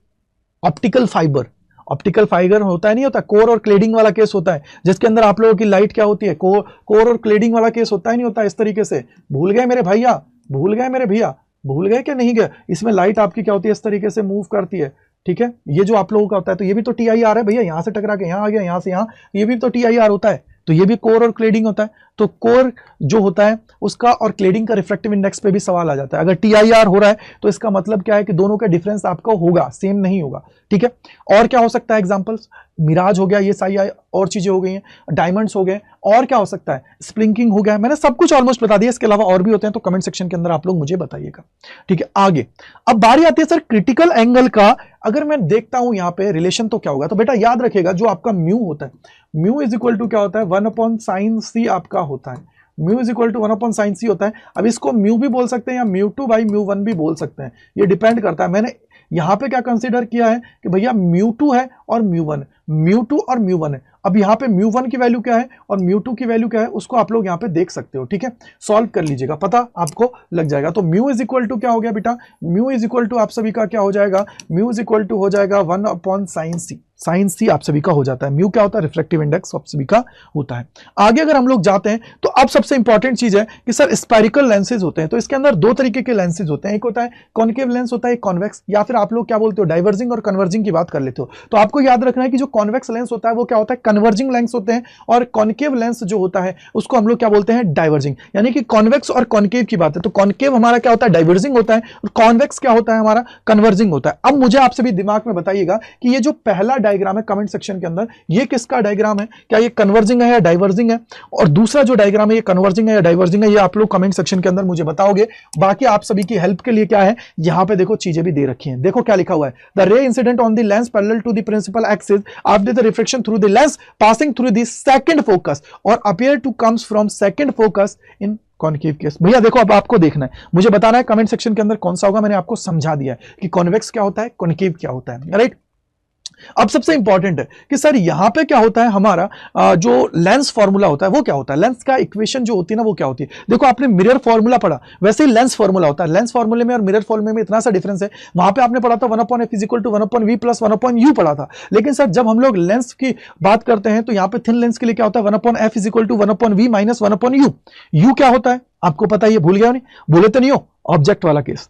optical fibre. Optical fibre होता है, नहीं होता, कोर और क्लेडिंग वाला केस होता है, जिसके अंदर आप लोगों की लाइट क्या होती है, कोर और क्लेडिंग वाला केस होता है, नहीं होता इस तरीके से। भूल गए मेरे भैया, भूल गए मेरे भैया, भूल गए क्या नहीं गए, इसमें लाइट आपकी क्या होती है, इस तरीके से मूव करती है। ठीक है, ये जो आप लोगों का होता है, तो ये भी तो TIR है भैया, यहां से टकरा के यहां आ गया, यहां से यहां, ये भी तो TIR होता है। तो ये भी कोर और क्लेडिंग होता है। तो कोर जो होता है उसका और क्लेडिंग का रिफ्रैक्टिव इंडेक्स पे भी सवाल आ जाता है। अगर TIR हो रहा है तो इसका मतलब क्या है कि दोनों का डिफरेंस आपका होगा, सेम नहीं होगा। ठीक है, और क्या हो सकता है एग्जांपल्स, मिराज हो गया, ये सारी और चीजें हो गई हैं, डायमंड्स हो गए, और क्या हो सकता है, स्प्लिंकिंग हो गया। मैंने सब कुछ ऑलमोस्ट बता दिया, इसके अलावा और भी होते हैं तो कमेंट सेक्शन के अंदर आप लोग मुझे बताइएगा। ठीक है, आगे अब बारी आती है सर क्रिटिकल एंगल का। अगर मैं देखता हूं यहां पे रिलेशन तो क्या होगा, तो बेटा याद रखेगा जो आपका म्यू होता है, म्यू इज इक्वल टू क्या होता है, 1/sin c आपका होता है। Mu is equal to 1/sin c होता है। अब इसको म्यू भी बोल सकते हैं या μ2/μ1 भी बोल सकते हैं, ये डिपेंड करता है। मैंने यहां पे क्या कंसीडर किया है कि भैया μ2 है और μ1, μ2 और μ1 है। अब यहाँ पे μ1 की वैल्यू क्या है और μ2 की वैल्यू क्या है उसको आप लोग यहाँ पे देख सकते हो, ठीक है, सॉल्व कर लीजिएगा, पता आपको लग जाएगा। तो μ इज इक्वल टू क्या हो गया बेटा, μ इज इक्वल टू आप सभी का क्या हो जाएगा, μ इज इक्वल टू हो जाएगा 1/sin c, साइन सी आप सभी का हो जाता है। म्यू क्या होता है, रिफ्लेक्टिव इंडेक्स आप सभी का होता है। आगे अगर हम लोग जाते हैं तो अब सबसे इंपॉर्टेंट चीज है कि सर स्पेरिकल लेंसेज होते हैं, तो इसके अंदर दो तरीके के लेंसेज होते हैं, एक होता है कॉन्केव लेंस होता है, एक कॉन्वेक्स, या फिर आप लोग क्या बोलते हो डाइवर्जिंग और कन्वर्जिंग की बात कर लेते हो। तो आपको याद रखना है कि जो कॉन्वेक्स लेंस होता है वो क्या होता है, कन्वर्जिंग लेंस होते हैं, और कॉन्केव लेंस जो होता है उसको हम लोग क्या बोलते हैं, डाइवर्जिंग। यानी कि कॉन्वेक्स और कॉन्केव की बात है, तो कॉन्केव हमारा क्या होता है, डाइवर्जिंग होता है, और कॉन्वेक्स क्या होता है हमारा, कन्वर्जिंग होता है। अब मुझे आपसे भी दिमाग में बताइएगा कि ये जो पहला डायग्राम है कमेंट सेक्शन के अंदर, ये किसका डायग्राम है, क्या ये कन्वर्जिंग है या डाइवर्जिंग है, और दूसरा जो डायग्राम है ये कन्वर्जिंग है या डाइवर्जिंग है, ये आप लोग कमेंट सेक्शन के अंदर मुझे बताओगे। बाकी आप सभी की हेल्प के लिए क्या है, यहां पे देखो चीजें भी दे रखी हैं, देखो क्या लिखा हुआ है, the ray incident on the lens parallel to the principal axis after the reflection through the lens passing through the second focus और appear to comes from second focus in concave case. भैया देखो अब आपको देखना है, मुझे बताना है कमेंट सेक्शन के अंदर कौन सा होगा, मैंने आपको समझा दिया है कि कॉन्वेक्स क्या होता है, कॉन्केव क्या होता है, राइट। अब सबसे इंपॉर्टेंट है कि सर यहां पे क्या होता है, हमारा जो लेंस फॉर्मूला होता है वो क्या होता है, लेंस का इक्वेशन जो होती है ना वो क्या होती है। देखो आपने मिरर फॉर्मूला पढ़ा, वैसे ही लेंस फॉर्मूला होता है, लेंस फॉर्मूले में और मिरर फॉर्मूले में इतना सा डिफरेंस है। वहां पे आपने पढ़ा था 1/f is equal to 1/v plus 1/u पढ़ा था, लेकिन सर जब हम लोग लेंस की बात करते हैं तो यहां पे थिन लेंस के लिए क्या होता है, 1/f is equal to 1/v minus 1/u। u क्या होता है आपको पता है, ये भूल गया नहीं, भूले तो नहीं हो, ऑब्जेक्ट वाला केस।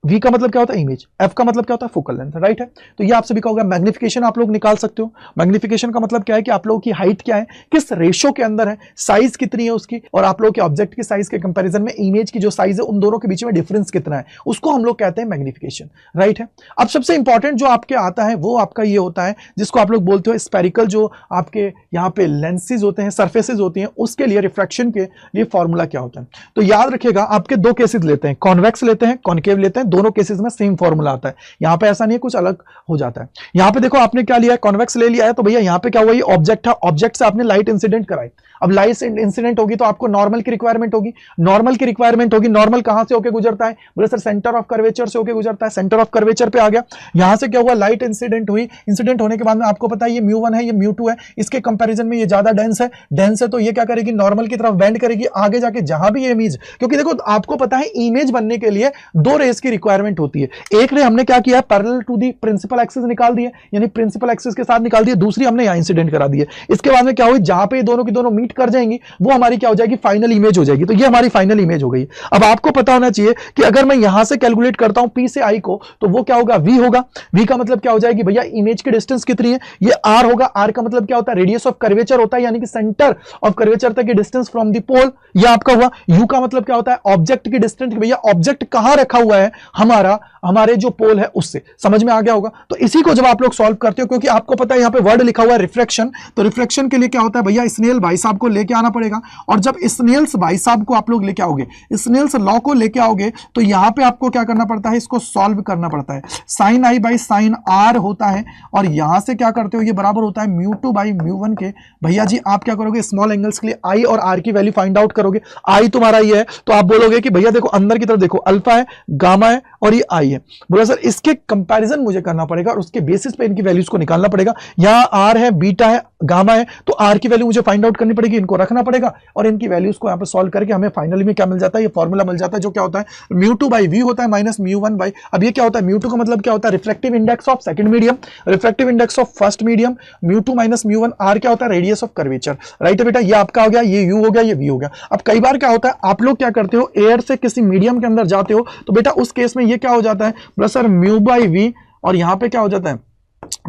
V का मतलब क्या होता है, इमेज, F का मतलब क्या होता है, फोकल लेंथ, राइट है। तो ये आप सभी का होगा। मैग्निफिकेशन आप लोग निकाल सकते हो, मैग्निफिकेशन का मतलब क्या है कि आप लोगों की हाइट क्या है, किस रेशो के अंदर है, साइज कितनी है उसकी, और आप लोगों के ऑब्जेक्ट की साइज के कंपैरिजन में इमेज की जो साइज है उन दोनों के बीच में डिफरेंस कितना है, उसको हम लोग कहते हैं मैग्निफिकेशन, राइट है। अब सबसे इंपॉर्टेंट जो आपके आता है वो आपका ये होता है जिसको आप लोग बोलते हो स्पेरिकल, जो आपके यहाँ पे लेंसेज होते हैं, सर्फेसेज होती हैं, उसके लिए रिफ्रैक्शन के लिए फॉर्मूला क्या होता है। तो याद रखिएगा आपके दो केसेस लेते हैं, कॉन्वेक्स लेते हैं, कॉन्केव लेते हैं, दोनों केसेस में सेम फॉर्मूला आता है। यहां पे ऐसा नहीं है, कुछ अलग हो जाता है। यहां पे देखो आपने क्या लिया है, कॉन्वेक्स ले लिया है, तो भैया यहां पे क्या हुआ, ये ऑब्जेक्ट है, ऑब्जेक्ट से आपने लाइट इंसिडेंट कराई। अब लाइट इंसिडेंट होगी तो आपको नॉर्मल की रिक्वायरमेंट होगी, नॉर्मल की रिक्वायरमेंट होगी। नॉर्मल कहां से होकर गुजरता है, बोले सर सेंटर ऑफ कर्वेचर से होकर गुजरता है, सेंटर ऑफ कर्वेचर पे आ गया। यहां से क्या हुआ, लाइट इंसिडेंट हुई, इंसिडेंट होने के बाद में आपको पता है ये μ1 है, ये μ2 है, इसके कंपैरिजन में ये ज्यादा डेंस है, तो ये क्या करेगी, नॉर्मल की तरफ बेंड करेगी, आगे जाके जहां भी ये इमेज, क्योंकि देखो आपको पता है इमेज बनने के लिए दो रेस की रिक्वायरमेंट होती है। एक रे हमने क्या किया, parallel to the principal axis निकाल दिए, यानी प्रिंसिपल एक्सिस के साथ निकाल दिए, दूसरी हमने यहां इंसिडेंट करा दी है। इसके बाद में क्या हुई, जहां पे ये दोनों की दोनों मीट कर जाएंगी वो हमारी क्या हो जाएगी, फाइनल इमेज हो जाएगी। तो ये हमारी फाइनल इमेज हो गई। अब आपको पता होना चाहिए कि अगर मैं यहां से कैलकुलेट करता हूं P से I को, तो वो क्या होगा, V होगा। V का मतलब क्या हो जाएगी भैया, इमेज की डिस्टेंस कितनी है, ये R होगा। R का मतलब क्या होता है, रेडियस ऑफ कर्वेचर होता है, यानी कि सेंटर ऑफ कर्वेचर तक की डिस्टेंस फ्रॉम द पोल, ये आपका हुआ। U का मतलब क्या होता है, ऑब्जेक्ट की डिस्टेंस, भैया ऑब्जेक्ट कहां रखा हुआ है हमारा, हमारे जो पोल है उससे, समझ में आ गया होगा। तो इसी को जब आप लोग सॉल्व करते हो, क्योंकि आपको पता है यहां पे वर्ड लिखा हुआ है रिफ्रैक्शन, तो रिफ्रैक्शन के लिए क्या होता है भैया, स्नेल भाई साहब को लेके आना पड़ेगा। और जब स्नेल्स भाई साहब को आप लोग लेके आओगे, स्नेल्स लॉ को लेके आओगे, तो यहां पे आपको क्या करना पड़ता है, इसको सॉल्व करना पड़ता है। Sine i by sine r होता है, और यहां से क्या करते हो, ये बराबर होता है μ2 बाई μ1 के। भैया जी आप क्या करोगे, स्मॉल एंगल्स के लिए आई और आर की वैल्यू फाइंड आउट करोगे। आई तुम्हारा ये है, तो आप बोलोगे कि भैया देखो अंदर की तरफ देखो, अल्फा है, गामा है और ये आई है। बोला सर इसके कंपैरिजन मुझे करना पड़ेगा और उसके बेसिस पे इनकी वैल्यूज को निकालना पड़ेगा। यहां आर है, बीटा है, गामा है, तो आर की वैल्यू मुझे फाइंड आउट करनी पड़ेगी, इनको रखना पड़ेगा और इनकी वैल्यूज को यहां पे सॉल्व करके हमें फाइनली में क्या मिल जाता है, ये फॉर्मूला मिल जाता है, जो क्या होता है μ2 बाई v होता है माइनस μ1 बाई, अब ये क्या होता है, μ2 का मतलब क्या होता है, reflective index of second medium, reflective index of first medium, μ2 minus μ1, r क्या होता है, रेडियस ऑफ कर्वेचर, राइट है बेटा। ये आपका हो गया, ये u हो गया, ये v हो गया। अब कई बार क्या होता है, आप लोग क्या करते हो, एयर से किसी मीडियम के अंदर जाते हो, तो बेटा उस केस में ये क्या हो जाता है, plus sir mu by v, और यहां पे क्या हो जाता है,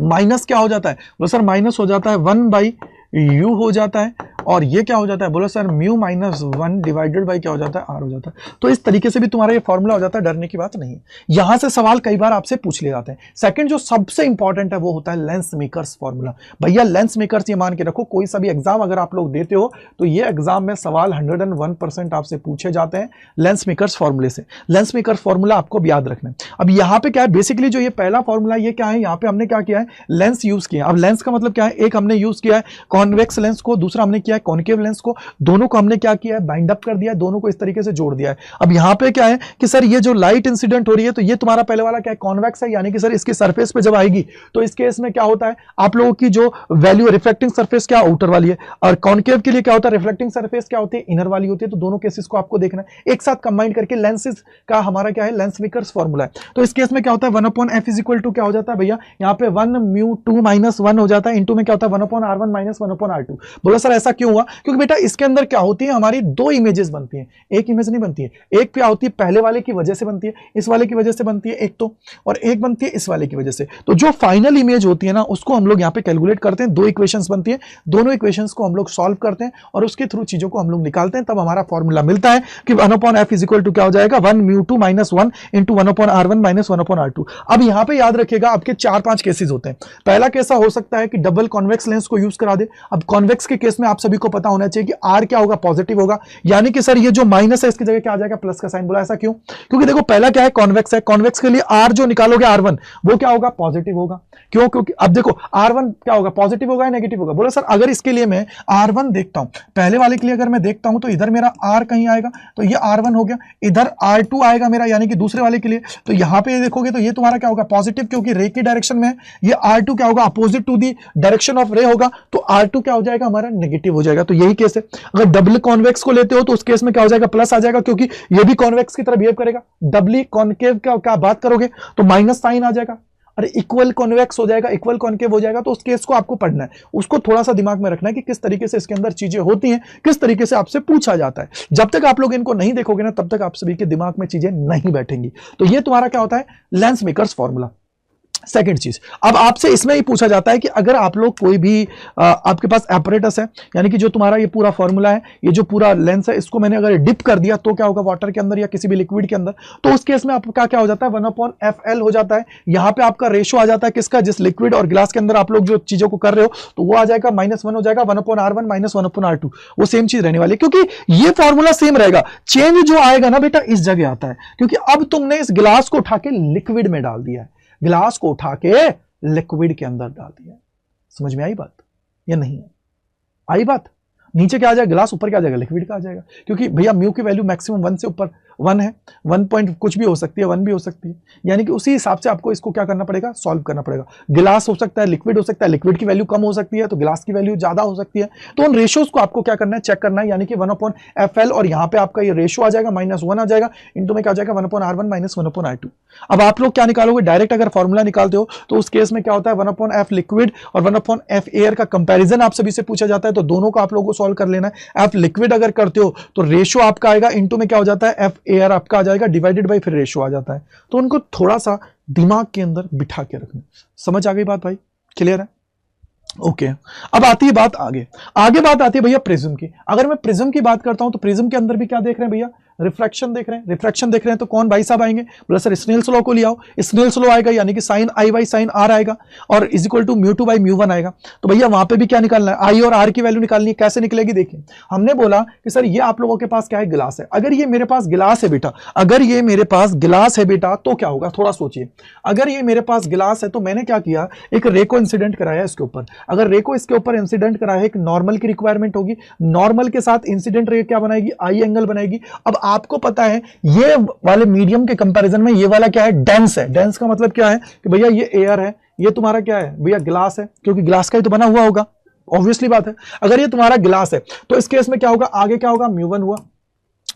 माइनस क्या हो जाता है, बोलो सर माइनस हो जाता है 1 बाई u हो जाता है, और ये क्या हो जाता है, बोलो sir mu minus 1 divided by क्या हो जाता है, आर हो जाता है। तो इस तरीके से भी तुम्हारा ये फॉर्मूला हो जाता है, डरने की बात नहीं है। यहां से सवाल कई बार आपसे पूछ लिए जाते हैं। सेकंड जो सबसे इंपॉर्टेंट है वो होता है लेंस मेकर्स फॉर्मूला। भैया लेंस मेकर्स ये मान के रखो, कोई सा भी एग्जाम अगर आप लोग देते हो तो ये एग्जाम में सवाल 101% आपसे पूछे जाते हैं लेंस मेकर्स फॉर्मूले से। लेंस मेकर्स फॉर्मूला आपको याद रखना है। अब यहाँ पे क्या है, बेसिकली जो ये पहला फॉर्मूला ये क्या है, यहाँ पे हमने क्या किया है, लेंस यूज किया। अब लेंस का मतलब क्या है, एक हमने यूज किया है कॉन्वेक्स लेंस को, दूसरा हमने किया है कॉनकेव लेंस को, दोनों को हमने क्या किया है, बाइंड अप कर दिया है, दोनों को इस तरीके से जोड़ दिया है। अब यहां पे क्या है कि सर ये जो लाइट इंसिडेंट हो रही है तो ये तुम्हारा पहले वाला क्या है, कॉन्वेक्स है, यानी कि सर इसकी सरफेस पे जब आएगी तो इस केस में क्या होता है, आप लोगों की जो वैल्यू रिफ्लेक्टिंग सरफेस क्या आउटर वाली है, और कॉनकेव के लिए क्या होता है, रिफ्लेक्टिंग सरफेस क्या होती है, इनर वाली होती है। तो दोनों केसेस को आपको देखना है, एक साथ कंबाइन करके लेंसेज का हमारा क्या है, लेंस विकर्स फॉर्मूला है। तो इस केस में क्या होता है, 1/f इज इक्वल टू क्या हो जाता है भैया, यहाँ पे 1μ2 - 1 हो जाता है, इंटू में क्या होता है 1/r1 - 1/r2। बोला सर ऐसा क्यों हुआ, क्योंकि बेटा इसके अंदर क्या होती है, हमारी दो इमेजेस बनती हैं, एक इमेज नहीं बनती है। एक क्या होती है, पहले वाले की वजह से बनती है, इस वाले की वजह से बनती है एक तो, और एक बनती है इस वाले की वजह से। तो जो फाइनल इमेज होती है ना, उसको हम लोग यहाँ पे कैलकुलेट करते हैं, दो इक्वेशंस बनती है, दोनों इक्वेशंस को हम लोग सॉल्व करते हैं और उसके थ्रू चीजों को हम लोग निकालते हैं, तब हमारा फॉर्मूला मिलता है कि 1/f इज इक्वल टू क्या हो जाएगा, 1μ2 - 1 इंटू 1/r1 - 1/r2। अब यहां पे याद रखिएगा आपके 4-5 केसेस होते हैं। पहला कैसा हो सकता है कि डबल कॉन्वेक्स लेंस को यूज करा दे। अब कॉन्वेक्स के केस में आप सभी को पता होना चाहिए कि आर क्या होगा, पॉजिटिव होगा, यानी कि सर ये जो माइनस है इसकी जगह क्या आ जाएगा, प्लस का साइन। बोला ऐसा क्यों, क्योंकि देखो पहला क्या है, कॉन्वेक्स है, कॉन्वेक्स के लिए आर जो निकालोगे R1 वो क्या होगा, पॉजिटिव होगा। क्यों, क्योंकि अब देखो R1 क्या होगा, पॉजिटिव होगा या नेगेटिव होगा। बोला सर अगर इसके लिए मैं R1 देखता हूं, पहले वाले के लिए अगर मैं देखता हूं तो इधर मेरा R कहीं आएगा, तो ये R1 हो गया, इधर R2 आएगा मेरा, यानी कि दूसरे वाले के लिए, तो यहां पे देखोगे तो ये तुम्हारा क्या होगा, पॉजिटिव, क्योंकि रे की डायरेक्शन में है। ये R2 क्या होगा, opposite to the direction of ray होगा, तो R2 क्या हो जाएगा, हमारा नेगेटिव हो जाएगा। तो यही केस है। अगर डबल कॉन्वेक्स को लेते हो तो उस केस में क्या हो जाएगा, प्लस आ जाएगा, क्योंकि ये भी कॉन्वेक्स की तरह बिहेव करेगा। डबली कॉन्केव का बात करोगे तो माइनस साइन आ जाएगा, अरे इक्वल कॉन्वेक्स हो जाएगा, इक्वल कॉन्केव हो जाएगा। तो उस केस को आपको पढ़ना है, उसको थोड़ा सा दिमाग में रखना है कि किस तरीके से इसके अंदर चीजें होती हैं, किस तरीके से आपसे पूछा जाता है। जब तक आप लोग इनको नहीं देखोगे ना, तब तक आप सभी के दिमाग में चीजें नहीं बैठेंगी। तो ये तुम्हारा क्या होता है, लेंस मेकर्स फॉर्मूला। सेकंड चीज, अब आपसे इसमें ही पूछा जाता है कि अगर आप लोग कोई भी आपके पास एपरेटस है, यानी कि जो तुम्हारा ये पूरा फॉर्मूला है, ये जो पूरा लेंस है, इसको मैंने अगर डिप कर दिया तो क्या होगा, वाटर के अंदर या किसी भी लिक्विड के अंदर, तो उस केस में आपका क्या हो जाता है, 1/fl हो जाता है। यहां पे आपका रेशो आ जाता है किसका, जिस लिक्विड और ग्लास के अंदर आप लोग जो चीजों को कर रहे हो, तो वो आ जाएगा -1 हो जाएगा, 1/r1 - 1/r2। वो सेम चीज रहने वाली है, क्योंकि ये फॉर्मूला सेम रहेगा। चेंज जो आएगा ना बेटा, इस जगह आता है, क्योंकि अब तुमने इस गिलास को उठा के लिक्विड में डाल दिया है, गिलास को उठा के लिक्विड के अंदर डाल दिया। समझ में आई बात या नहीं है, आई बात? नीचे क्या आ जाएगा, गिलास, ऊपर क्या आ जाएगा, लिक्विड का आ जाएगा, क्योंकि भैया म्यू की वैल्यू मैक्सिमम 1 से ऊपर 1 है, 1 पॉइंट कुछ भी हो सकती है, 1 भी हो सकती है, यानी कि उसी हिसाब से आपको इसको क्या करना पड़ेगा, सॉल्व करना पड़ेगा। गिलास हो सकता है, लिक्विड हो सकता है, लिक्विड की वैल्यू कम हो सकती है तो गिलास की वैल्यू ज्यादा हो सकती है। तो उन रेशियोज को आपको क्या करना है, चेक करना है, यानी कि 1/fl, और यहां पे आपका ये रेशियो आ जाएगा -1 आ जाएगा, इंटू में क्या आ जाएगा 1/r1 - 1/r2। अब आप लोग क्या निकालोगे, डायरेक्ट अगर फॉर्मूला निकालते हो तो उस केस में क्या होता है, 1/f लिक्विड और 1/f एयर का कंपैरिजन आप सभी से पूछा जाता है, तो दोनों को आप लोगों को सॉल्व कर लेना है। f लिक्विड अगर करते हो तो रेशियो आपका आएगा, इंटू में क्या हो जाता है, f एयर आपका आ जाएगा, डिवाइडेड बाय फिर रेशियो आ जाता है। तो उनको थोड़ा सा दिमाग के अंदर बिठा के रखना। समझ आ गई बात भाई, क्लियर है? ओके अब आती है बात आगे बात आती है भैया प्रिज्म की। अगर मैं प्रिज्म की बात करता हूं तो प्रिज्म के अंदर भी क्या देख रहे हैं भैया, रिफ्रैक्शन देख रहे हैं। रिफ्रैक्शन देख रहे हैं तो कौन भाई साहब आएंगे, बोला सर स्नेल्स लॉ को ले आओ। स्नेल्स लॉ आएगा, यानी कि sine i by sine r आएगा, और इज इक्वल टू μ2 बाई μ1 आएगा। तो भैया वहां पे भी क्या निकालना है, आई और आर की वैल्यू निकालनी है। कैसे निकलेगी, देखिए हमने बोला कि सर ये आप लोगों के पास क्या है, गिलास है। अगर ये मेरे पास गिलास है बेटा, अगर ये मेरे पास गिलास है बेटा, तो क्या होगा, थोड़ा सोचिए। अगर ये मेरे पास गिलास है तो मैंने क्या किया, एक रे को इंसिडेंट कराया इसके ऊपर। अगर रे को इसके ऊपर इंसिडेंट कराया, एक नॉर्मल की रिक्वायरमेंट होगी, नॉर्मल के साथ इंसिडेंट रे क्या बनाएगी, आई एंगल बनाएगी। अब आपको पता है ये वाले मीडियम के कंपैरिजन में ये वाला क्या है, डेंस है। डेंस का मतलब क्या है कि भैया ये एयर है, ये तुम्हारा क्या है भैया, ग्लास है, क्योंकि ग्लास का ही तो बना हुआ होगा, ऑब्वियसली बात है। अगर ये तुम्हारा ग्लास है तो इस केस में क्या होगा, आगे क्या होगा, μ1 हुआ,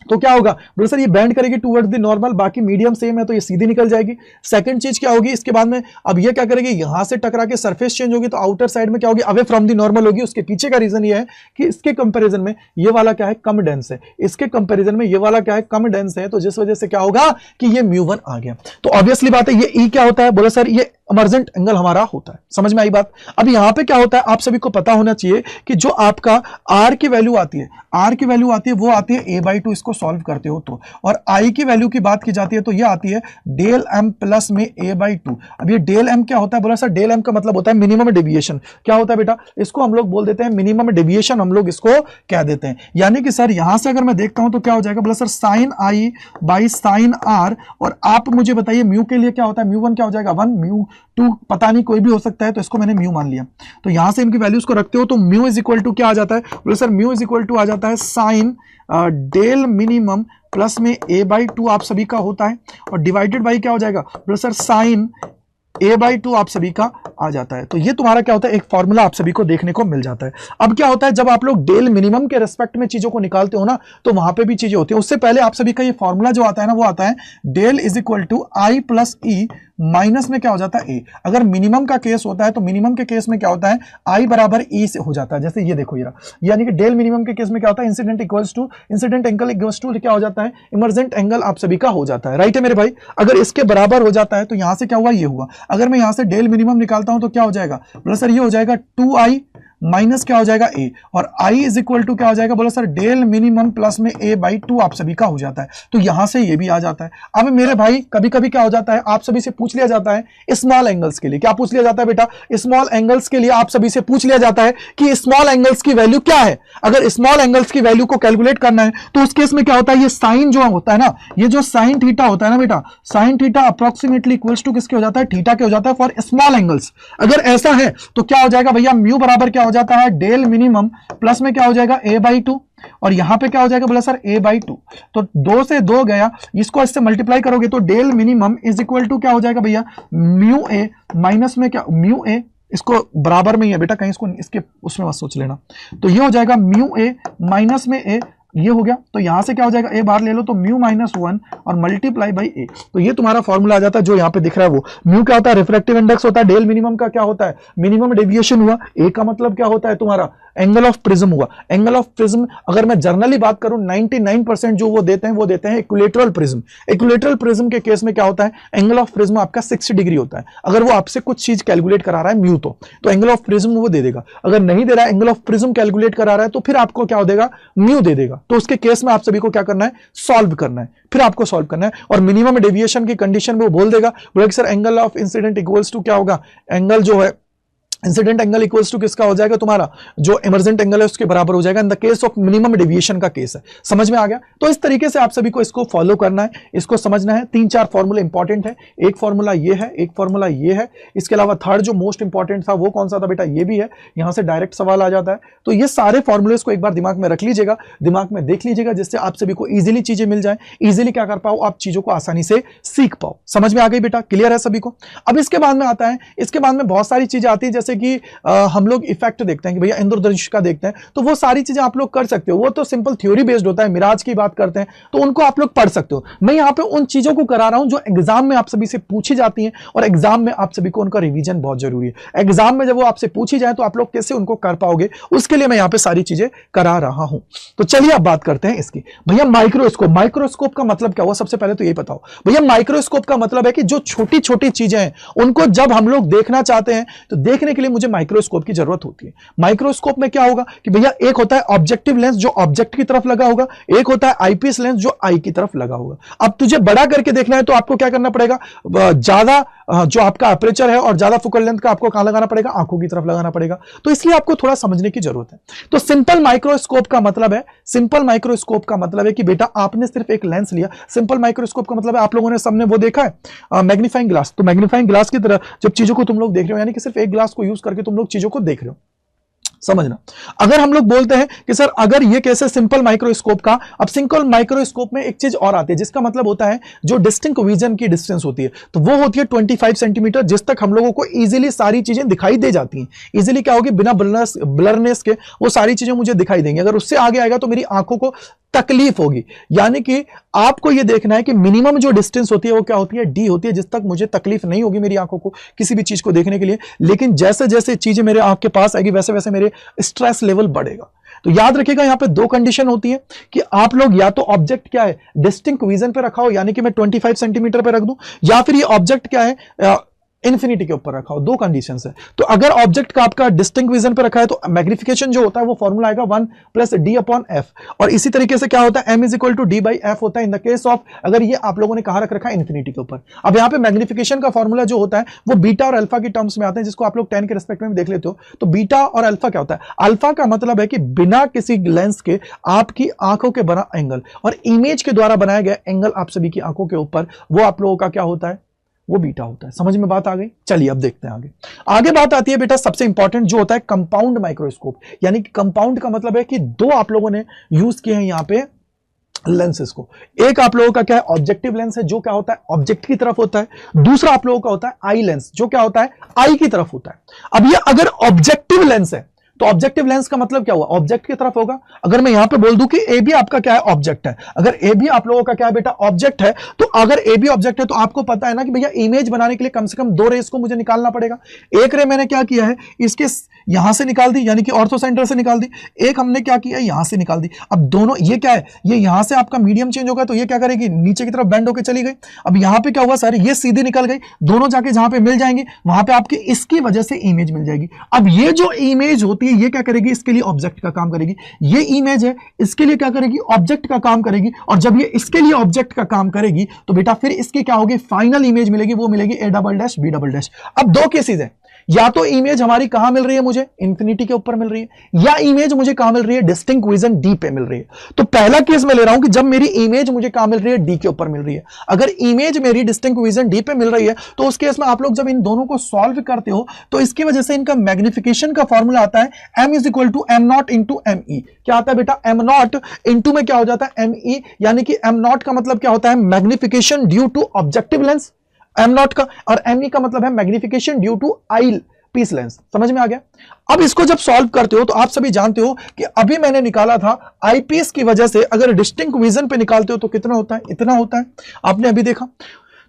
तो क्या होगा बोले सर ये बैंड करेगी टुवर्ड्स द नॉर्मल, बाकी मीडियम सेम है तो ये सीधी निकल जाएगी। सेकंड चीज क्या होगी इसके बाद में, अब ये क्या करेगी, यहां से टकरा के सरफेस चेंज होगी, तो आउटर साइड में क्या होगी, अवे फ्रॉम द नॉर्मल होगी। उसके पीछे का रीजन ये है कि इसके कंपैरिजन में ये वाला क्या है, कम डेंस है, इसके कंपैरिजन में ये वाला क्या है, कम डेंस है, तो जिस वजह से क्या होगा कि ये μ1 आ गया। तो ऑब्वियसली बात है, ये ई क्या होता है, बोले सर ये इमर्जेंट एंगल हमारा होता है। समझ में आई बात? अब यहां पे क्या होता है, आप सभी को पता होना चाहिए कि जो आपका आर की वैल्यू आती है, आर की वैल्यू आती है वो आती है a/2, इसको सॉल्व करते हो तो, और आई की वैल्यू की बात की जाती है तो ये आती है डेल एम प्लस में a/2। अब ये डेल एम क्या होता है, बोला सर डेल एम का मतलब होता है मिनिमम डेविएशन। क्या होता है बेटा, इसको हम लोग बोल देते हैं मिनिमम डेविएशन, हम लोग इसको कह देते हैं। यानी कि सर यहां से अगर मैं देखता हूं तो क्या हो जाएगा, बोला sir sine i by sine r, और आप मुझे बताइए म्यू के लिए क्या होता है, μ1 क्या हो जाएगा 1, टू पता नहीं कोई भी हो सकता है, तो इसको मैंने म्यू मान लिया। तो यहां से इनकी वैल्यूज को रखते हो तो म्यू इज इक्वल टू क्या आ जाता है, बोले sir mu is equal to आ जाता है साइन डेल मिनिमम प्लस में a बाई टू आप सभी का होता है, और डिवाइडेड बाई क्या हो जाएगा, बोले sir sine a by two आप सभी का आ जाता है। तो ये तुम्हारा क्या होता है, एक फॉर्मूला आप सभी को देखने को मिल जाता है। अब क्या होता है, जब आप लोग डेल मिनिमम के रेस्पेक्ट में चीजों को निकालते हो ना, तो वहां पे भी चीजें होती है। उससे पहले आप सभी का ये फॉर्मूला जो आता है ना, वो आता है del is equal to i plus e minus में क्या हो जाता है ए। अगर मिनिमम का केस होता है तो मिनिमम के केस में क्या होता है, आई बराबर ई से हो जाता है। जैसे ये देखो, यानी कि डेल मिनिमम के केस में क्या होता है, incident equals to incident angle equals to क्या हो जाता है, इमर्जेंट एंगल आप सभी का हो जाता है। राइट है मेरे भाई। अगर इसके बराबर हो जाता है तो यहां से क्या हुआ, ये हुआ। अगर मैं यहां से डेल मिनिमम निकालता हूं तो क्या हो जाएगा, बोला सर ये हो जाएगा 2i माइनस क्या हो जाएगा a, और i इज इक्वल टू क्या हो जाएगा, बोला सर डेल मिनिमम प्लस में a बाई टू आप सभी का हो जाता है। तो यहां से ये भी आ जाता है। अब मेरे भाई कभी कभी क्या हो जाता है, आप सभी से पूछ लिया जाता है स्मॉल एंगल्स के लिए, क्या पूछ लिया जाता है बेटा, स्मॉल एंगल्स के लिए आप सभी से पूछ लिया जाता है कि स्मॉल एंगल्स की वैल्यू क्या है। अगर स्मॉल एंगल्स की वैल्यू को कैलकुलेट करना है तो उस केस में क्या होता है, ये साइन जो होता है ना, ये जो साइन थीटा होता है ना बेटा, sine theta approximately equals to किसके हो जाता है, थीटा के हो जाता है फॉर स्मॉल एंगल्स। अगर ऐसा है तो क्या हो जाएगा भैया, म्यू बराबर क्या हो जाता है, डेल मिनिमम प्लस में क्या हो जाएगा a बाई टू, और यहां पे क्या हो जाएगा, बोला सर a बाई टू। तो 2 से 2 गया, इसको इससे मल्टीप्लाई करोगे तो del minimum is equal to क्या हो जाएगा भैया, म्यू a माइनस में क्या, म्यू a, इसको बराबर में ही है बेटा, कहीं इसको इसके उसमें मत सोच लेना। तो ये हो जाएगा म्यू a माइनस में a, ये हो गया। तो यहां से क्या हो जाएगा, a बार ले लो तो म्यू माइनस 1 और मल्टीप्लाई बाई a। तो ये तुम्हारा फॉर्मूला आ जाता है जो यहां पे दिख रहा है। वो म्यू क्या होता है, रिफ्रैक्टिव इंडेक्स होता है। डेल मिनिमम का क्या होता है, मिनिमम डेविएशन हुआ। a का मतलब क्या होता है तुम्हारा, एंगल ऑफ प्रिज्म हुआ। एंगल ऑफ प्रिज्म अगर मैं जर्नली बात करूं 99% जो वो देते हैं इक्विलेटरल प्रिज्म। इक्विलेटरल प्रिज्म के केस में क्या होता है, एंगल ऑफ प्रिज्म आपका 60 डिग्री होता है। अगर वो आपसे कुछ चीज कैलकुलेट करा रहा है म्यू, तो एंगल ऑफ प्रिज्म वो दे देगा। अगर नहीं दे रहा है, एंगल ऑफ प्रिज्म कैलकुलेट करा रहा है, तो फिर आपको क्या देगा, म्यू दे देगा। तो उसके केस में आप सभी को क्या करना है, सॉल्व करना है, फिर आपको सॉल्व करना है। और मिनिमम डेविएशन की कंडीशन में वो बोल देगा, बोलेगा sir angle of incident equals to क्या होगा, एंगल जो है इंसिडेंट एंगल इक्वल्स टू किसका हो जाएगा, तुम्हारा जो इमर्जेंट एंगल है उसके बराबर हो जाएगा in the case of minimum deviation का केस है। समझ में आ गया। तो इस तरीके से आप सभी को इसको फॉलो करना है, इसको समझना है। 3-4 फॉर्मूले इंपॉर्टेंट है। एक फॉर्मूला ये है, एक फॉर्मूला ये है, इसके अलावा थर्ड जो मोस्ट इंपॉर्टेंट था वो कौन सा था बेटा, ये भी है। यहां से डायरेक्ट सवाल आ जाता है। तो ये सारे फॉर्मूलेस को एक बार दिमाग में रख लीजिएगा, दिमाग में देख लीजिएगा, जिससे आप सभी को इजीली चीजें मिल जाए, इजीली क्या कर पाओ, आप चीजों को आसानी से सीख पाओ। समझ में आ गई बेटा, क्लियर है सभी को। अब इसके बाद में आता है, इसके बाद में बहुत सारी चीजें आती है, जैसे कि हम लोग इफेक्ट देखते हैं कि भैया इंद्रधनुष का देखते हैं, तो वो सारी चीजें आप लोग कर सकते हो। वो तो सिंपल थ्योरी बेस्ड होता है। मिराज की बात करते हैं तो उनको आप लोग पढ़ सकते हो। मैं यहां पे उन चीजों को करा रहा हूं जो एग्जाम में आप सभी से पूछी जाती हैं, और एग्जाम में आप सभी को उनका रिवीजन बहुत जरूरी है। एग्जाम में जब वो आपसे पूछी जाए तो आप लोग कैसे उनको कर पाओगे, उसके लिए मैं यहां पे सारी चीजें करा रहा हूं। तो चलिए अब बात करते हैं इसकी। भैया माइक्रोस्कोप, माइक्रोस्कोप का मतलब क्या हुआ, सबसे पहले तो यही बताओ भैया। माइक्रोस्कोप का मतलब है कि जो छोटी छोटी चीजें हैं उनको जब हम लोग देखना चाहते हैं तो देखने के लिए मुझे माइक्रोस्कोप की जरूरत होती है। माइक्रोस्कोप में क्या होगा कि भैया एक होता है ऑब्जेक्टिव लेंस जो ऑब्जेक्ट की तरफ लगा होगा, एक होता है आईपीएस लेंस जो आई की तरफ लगा होगा। अब तुझे बड़ा करके देखना है तो आपको क्या करना पड़ेगा, ज्यादा जो आपका अपर्चर है और ज्यादा फोकल लेंथ का आपको कहां लगाना पड़ेगा, आंखों की तरफ लगाना पड़ेगा। तो इसलिए आपको थोड़ा समझने की जरूरत है। तो सिंपल माइक्रोस्कोप का मतलब है, सिंपल माइक्रोस्कोप का मतलब है कि बेटा आपने सिर्फ एक लेंस लिया। सिंपल माइक्रोस्कोप का मतलब है आप लोगों ने सामने वो देखा है मैग्नीफाइंग ग्लास, तो मैग्नीफाइंग ग्लास की तरह जब चीजों को तुम लोग देख रहे हो, यानी कि सिर्फ एक ग्लास को यूज करके तुम लोग चीजों को देख रहे हो। समझना। अगर हम लोग बोलते हैं कि सर अगर ये कैसे सिंपल माइक्रोस्कोप का, अब सिंपल माइक्रोस्कोप में एक चीज और आती है जिसका मतलब होता है जो डिस्टिंक्ट विजन की डिस्टेंस होती है, तो वो होती है 25 सेंटीमीटर, जिस तक हम लोगों को इजीली सारी चीजें दिखाई दे जाती हैं। इजीली क्या होगी, बिना ब्लरनेस के वो सारी चीजें मुझे दिखाई देंगी। अगर उससे आगे आएगा तो मेरी आंखों को तकलीफ होगी। यानी कि आपको यह देखना है कि मिनिमम जो डिस्टेंस होती है वो क्या होती है, डी होती है, जिस तक मुझे तकलीफ नहीं होगी मेरी आंखों को किसी भी चीज को देखने के लिए। लेकिन जैसे जैसे चीजें मेरे आंख के पास आएगी वैसे वैसे मेरे स्ट्रेस लेवल बढ़ेगा। तो याद रखिएगा यहां पे 2 कंडीशन होती है कि आप लोग या तो ऑब्जेक्ट क्या है डिस्टिंक्ट विजन पे रखा हो, यानी कि मैं 25 सेंटीमीटर पे रख दूं, या फिर ये ऑब्जेक्ट क्या है इन्फिनिटी के ऊपर रखा हो। 2 कंडीशन है। तो अगर ऑब्जेक्ट का आपका डिस्टिंक्ट विजन पे रखा है तो मैग्निफिकेशन जो होता है वो फॉर्मूला आएगा 1 + d/f, और इसी तरीके से क्या होता है m = d/f होता है इन द केस ऑफ अगर ये आप लोगों ने कहां रख रखा है इन्फिनिटी के ऊपर। अब यहां पे मैग्निफिकेशन का फॉर्मूला जो होता है वो बीटा और अल्फा की टर्म्स में आते हैं, जिसको आप लोग 10 के रिस्पेक्ट में देख लेते हो। तो बीटा और अल्फा क्या होता है, अल्फा का मतलब है कि बिना किसी लेंस के आपकी आंखों के बना एंगल, और इमेज के द्वारा बनाया गया एंगल आप सभी की आंखों के ऊपर, वो आप लोगों का क्या होता है, वो बीटा होता है। समझ में बात आ गई? चलिए अब देखते हैं आगे। आगे बात आती है बेटा सबसे इंपॉर्टेंट जो होता है कंपाउंड माइक्रोस्कोप। यानी कि कंपाउंड का मतलब है कि दो आप लोगों ने यूज किए हैं यहां पे लेंसेज को। एक आप लोगों का क्या है ऑब्जेक्टिव लेंस है, जो क्या होता है ऑब्जेक्ट की तरफ होता है। दूसरा आप लोगों का होता है आई लेंस, जो क्या होता है आई की तरफ होता है। अब ये अगर ऑब्जेक्टिव लेंस है तो ऑब्जेक्टिव लेंस का मतलब क्या हुआ, ऑब्जेक्ट की तरफ होगा। अगर मैं यहां पे बोल दूं कि ए भी आपका क्या है ऑब्जेक्ट है, अगर ए भी आप लोगों का क्या है बेटा ऑब्जेक्ट है, तो अगर ए भी ऑब्जेक्ट है तो आपको पता है ना कि भैया इमेज बनाने के लिए कम से कम दो रेस को मुझे निकालना पड़ेगा। एक रे मैंने क्या किया है इसके यहां से निकाल दी, यानी कि ऑर्थो सेंटर से निकाल दी। एक हमने क्या किया यहां से निकाल दी। अब दोनों ये क्या है, ये यहां से आपका मीडियम चेंज होगा तो ये क्या करेगी नीचे की तरफ बेंड होकर चली गई। अब यहां पे क्या हुआ सर, ये सीधी निकल गई, दोनों जाके जहां पे मिल जाएंगी वहां पे आपकी इसकी वजह से इमेज मिल जाएगी। अब ये जो इमेज होती है ये क्या करेगी, इसके लिए ऑब्जेक्ट का काम करेगी। ये इमेज है इसके लिए क्या करेगी, ऑब्जेक्ट का काम करेगी। और जब ये इसके लिए ऑब्जेक्ट का काम करेगी तो बेटा फिर इसकी क्या होगी, फाइनल इमेज मिलेगी, वो मिलेगी A double dash B double dash. अब दो केसेस है, या तो इमेज हमारी कहां मिल रही है मुझे इंफिनिटी के ऊपर मिल रही है, या इमेज मुझे कहां मिल रही है डिस्टिंक्ट विजन डी पे मिल रही है। तो पहला केस मैं ले रहा हूं कि जब मेरी इमेज मुझे कहां मिल रही है डी के ऊपर मिल रही है। अगर इमेज मेरी डिस्टिंक्ट विजन डी पे मिल रही है तो उस केस में आप लोग जब इन दोनों को सॉल्व करते हो तो इसकी वजह से इनका मैग्निफिकेशन का फॉर्मूला आता है m is equal to m naught into m e. क्या आता है बेटा एम नॉट इंटू में क्या हो जाता है एम ई, यानी कि एम नॉट का मतलब क्या होता है magnification due to objective lens m naught का, और एम ई का मतलब है magnification due to eye piece lens. समझ में आ गया? अब इसको जब सॉल्व करते हो तो आप सभी जानते हो कि अभी मैंने निकाला था आईपीएस की वजह से, अगर डिस्टिंक्ट विजन पे निकालते हो तो कितना होता है, इतना होता है, आपने अभी देखा।